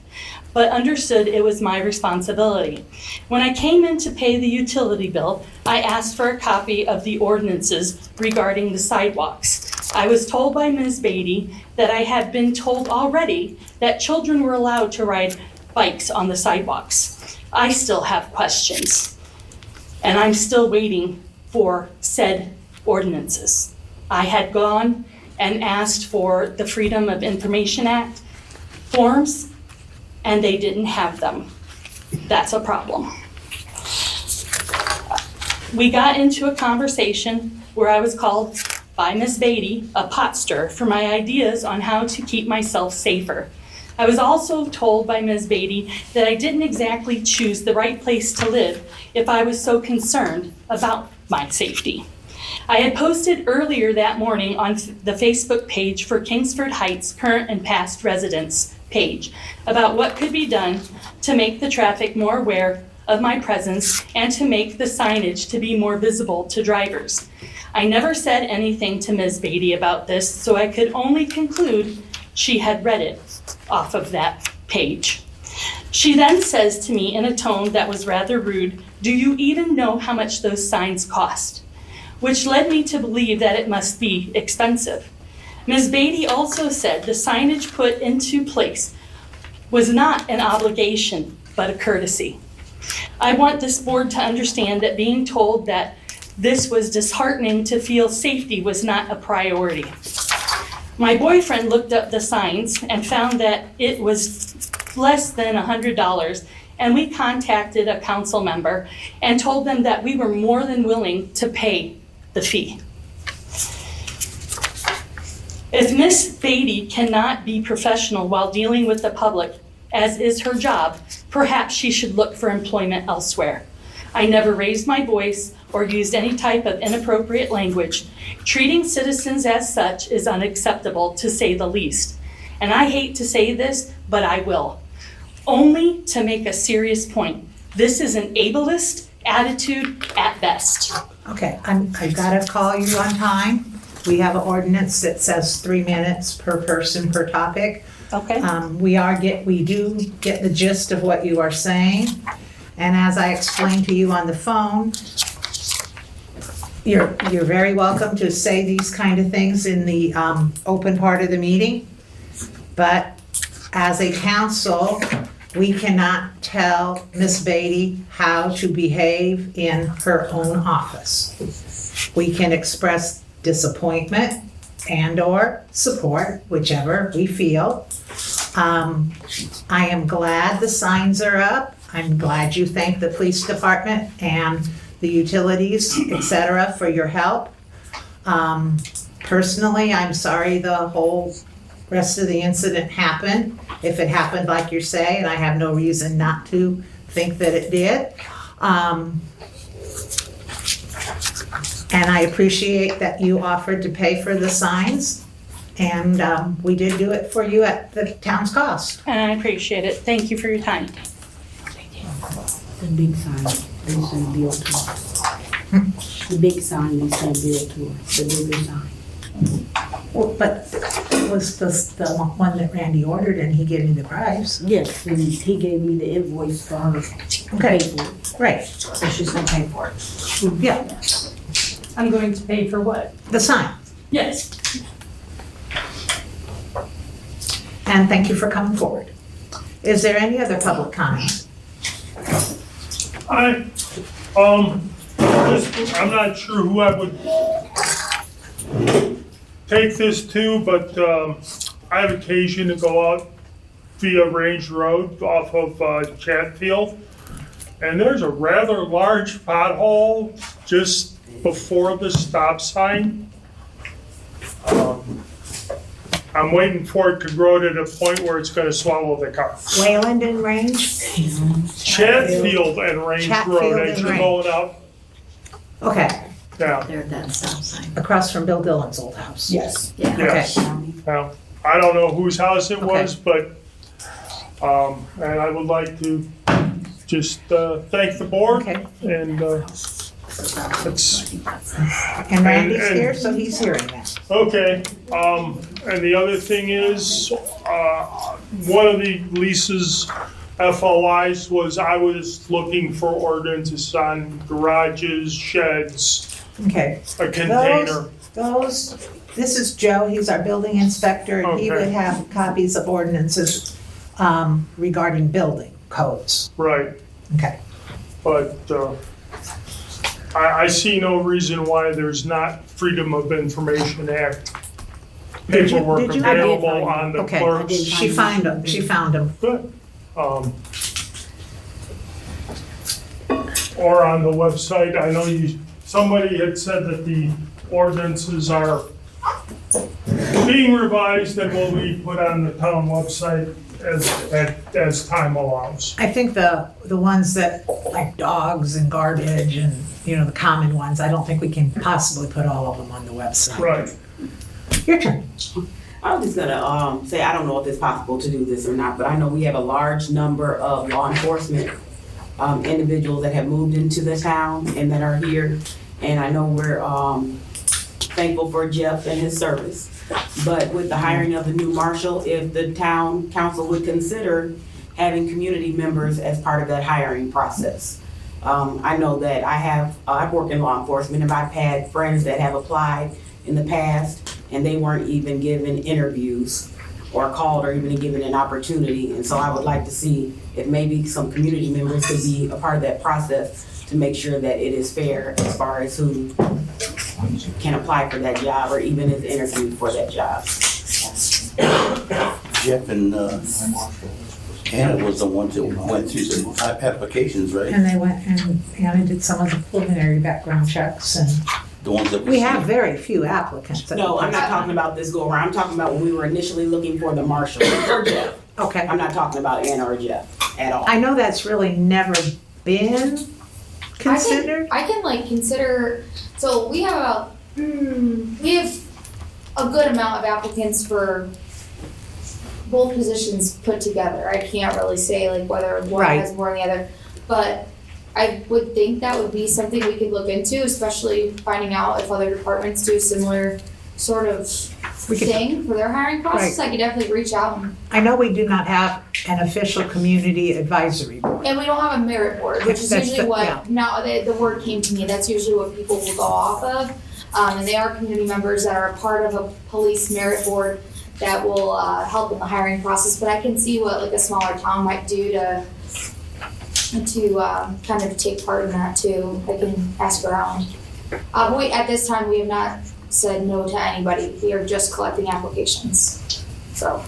S: but understood it was my responsibility. When I came in to pay the utility bill, I asked for a copy of the ordinances regarding the sidewalks. I was told by Ms. Beatty that I had been told already that children were allowed to ride bikes on the sidewalks. I still have questions, and I'm still waiting for said ordinances. I had gone and asked for the Freedom of Information Act forms, and they didn't have them. That's a problem. We got into a conversation where I was called by Ms. Beatty a pot stir for my ideas on how to keep myself safer. I was also told by Ms. Beatty that I didn't exactly choose the right place to live if I was so concerned about my safety. I had posted earlier that morning on the Facebook page for Kingsford Heights current and past residents page about what could be done to make the traffic more aware of my presence and to make the signage to be more visible to drivers. I never said anything to Ms. Beatty about this, so I could only conclude she had read it off of that page. She then says to me in a tone that was rather rude, "Do you even know how much those signs cost?" Which led me to believe that it must be expensive. Ms. Beatty also said the signage put into place was not an obligation, but a courtesy. I want this board to understand that being told that this was disheartening to feel safety was not a priority. My boyfriend looked up the signs and found that it was less than $100, and we contacted a council member and told them that we were more than willing to pay the fee. If Miss Beatty cannot be professional while dealing with the public, as is her job, perhaps she should look for employment elsewhere. I never raised my voice or used any type of inappropriate language. Treating citizens as such is unacceptable, to say the least. And I hate to say this, but I will. Only to make a serious point. This is an ableist attitude at best.
J: Okay, I've got to call you on time. We have an ordinance that says 3 minutes per person per topic.
S: Okay.
J: We do get the gist of what you are saying. And as I explained to you on the phone, you're very welcome to say these kind of things in the open part of the meeting. But as a council, we cannot tell Miss Beatty how to behave in her own office. We can express disappointment and/or support, whichever we feel. I am glad the signs are up. I'm glad you thank the police department and the utilities, etc., for your help. Personally, I'm sorry the whole rest of the incident happened. If it happened like you say, and I have no reason not to think that it did. And I appreciate that you offered to pay for the signs. And we did do it for you at the town's cost.
S: And I appreciate it. Thank you for your time.
I: The big sign. They sent a bill to us. The big sign they sent a bill to us, the bigger sign.
J: Well, but was the one that Randy ordered and he gave me the price?
I: Yes, and he gave me the invoice for her to
J: Okay.
I: pay for it.
J: Right,
I: So she's gonna pay for it.
J: yeah,
S: I'm going to pay for what?
J: the sign.
S: Yes.
J: And thank you for coming forward. Is there any other public comment?
T: I'm not sure who I would take this to, but I have occasion to go out via Range Road off of Chatfield, and there's a rather large pothole just before the stop sign. I'm waiting for it to grow to the point where it's gonna swallow the car.
J: Wayland and Range?
T: Chatfield and Range
J: Chatfield
T: Road,
J: and
T: as you're
J: Range.
T: going up.
J: Okay,
T: Yeah,
H: There at that stop sign.
J: across from Bill Dillon's old house.
N: Yes.
H: Yeah.
T: yes. Now, I don't know whose house it was, but, and I would like to just thank the board
J: Okay.
T: and it's,
J: And Randy's
T: And-
J: here, so he's hearing that.
T: okay. And the other thing is, one of the leases FLIs was I was looking for ordinances on garages, sheds,
J: Okay.
T: a container.
J: This is Joe, he's our building inspector, and he
T: Okay.
J: would have copies of ordinances regarding building codes.
T: Right.
J: Okay.
T: But I see no reason why there's not Freedom of Information Act
J: Did you-
T: paperwork
J: did you-
T: available on the
J: Okay,
T: clerks.
J: she found him.
T: Good. Or on the website, I know somebody had said that the ordinances are being revised and will be put on the town website as time allows.
J: I think the ones that, like dogs and garbage and, the common ones, I don't think we can possibly put all of them on the website.
T: Right.
J: Your turn.
K: I was just gonna say, I don't know if it's possible to do this or not, but I know we have a large number of law enforcement individuals that have moved into the town and that are here. And I know we're thankful for Jeff and his service. But with the hiring of the new marshal, if the town council would consider having community members as part of that hiring process. I know that I've worked in law enforcement and I've had friends that have applied in the past and they weren't even given interviews or called or even given an opportunity. And so I would like to see if maybe some community members could be a part of that process to make sure that it is fair as far as who can apply for that job or even is interviewed for that job.
D: Jeff and Hannah was the ones that went through some applications, right?
J: And they went and Anna did some of the preliminary background checks and
D: The ones that
J: we have very few applicants.
K: No, I'm not talking about this go around. I'm talking about when we were initially looking for the marshal or Jeff.
J: Okay.
K: I'm not talking about Anna or Jeff at all.
J: I know that's really never been considered.
C: I can like consider, so we have about, we have a good amount of applicants for both positions put together. I can't really say like whether one
J: Right.
C: has more than the other, but I would think that would be something we could look into, especially finding out if other departments do similar sort of thing for their hiring process. I could definitely reach out
J: I know we do not have an official community advisory board.
C: and we don't have a merit board, which is
J: That's
C: usually
J: the-
C: what,
J: yeah.
C: now the word came to me, that's usually what people will go off of. And they are community members that are a part of a police merit board that will help in the hiring process. But I can see what like a smaller town might do to kind of take part in that too. I can ask around. At this time, we have not said no to anybody. We are just collecting applications, so.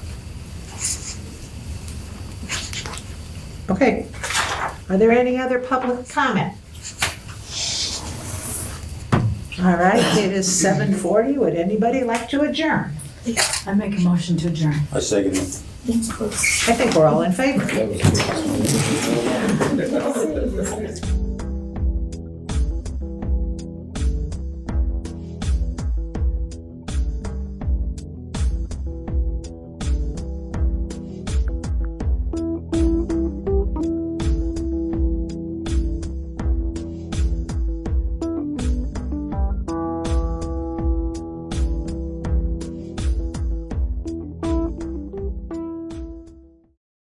J: Okay. Are there any other public comment? All right, it is 7:40. Would anybody like to adjourn?
H: I make a motion to adjourn.
D: I second it.
J: I think we're all in favor.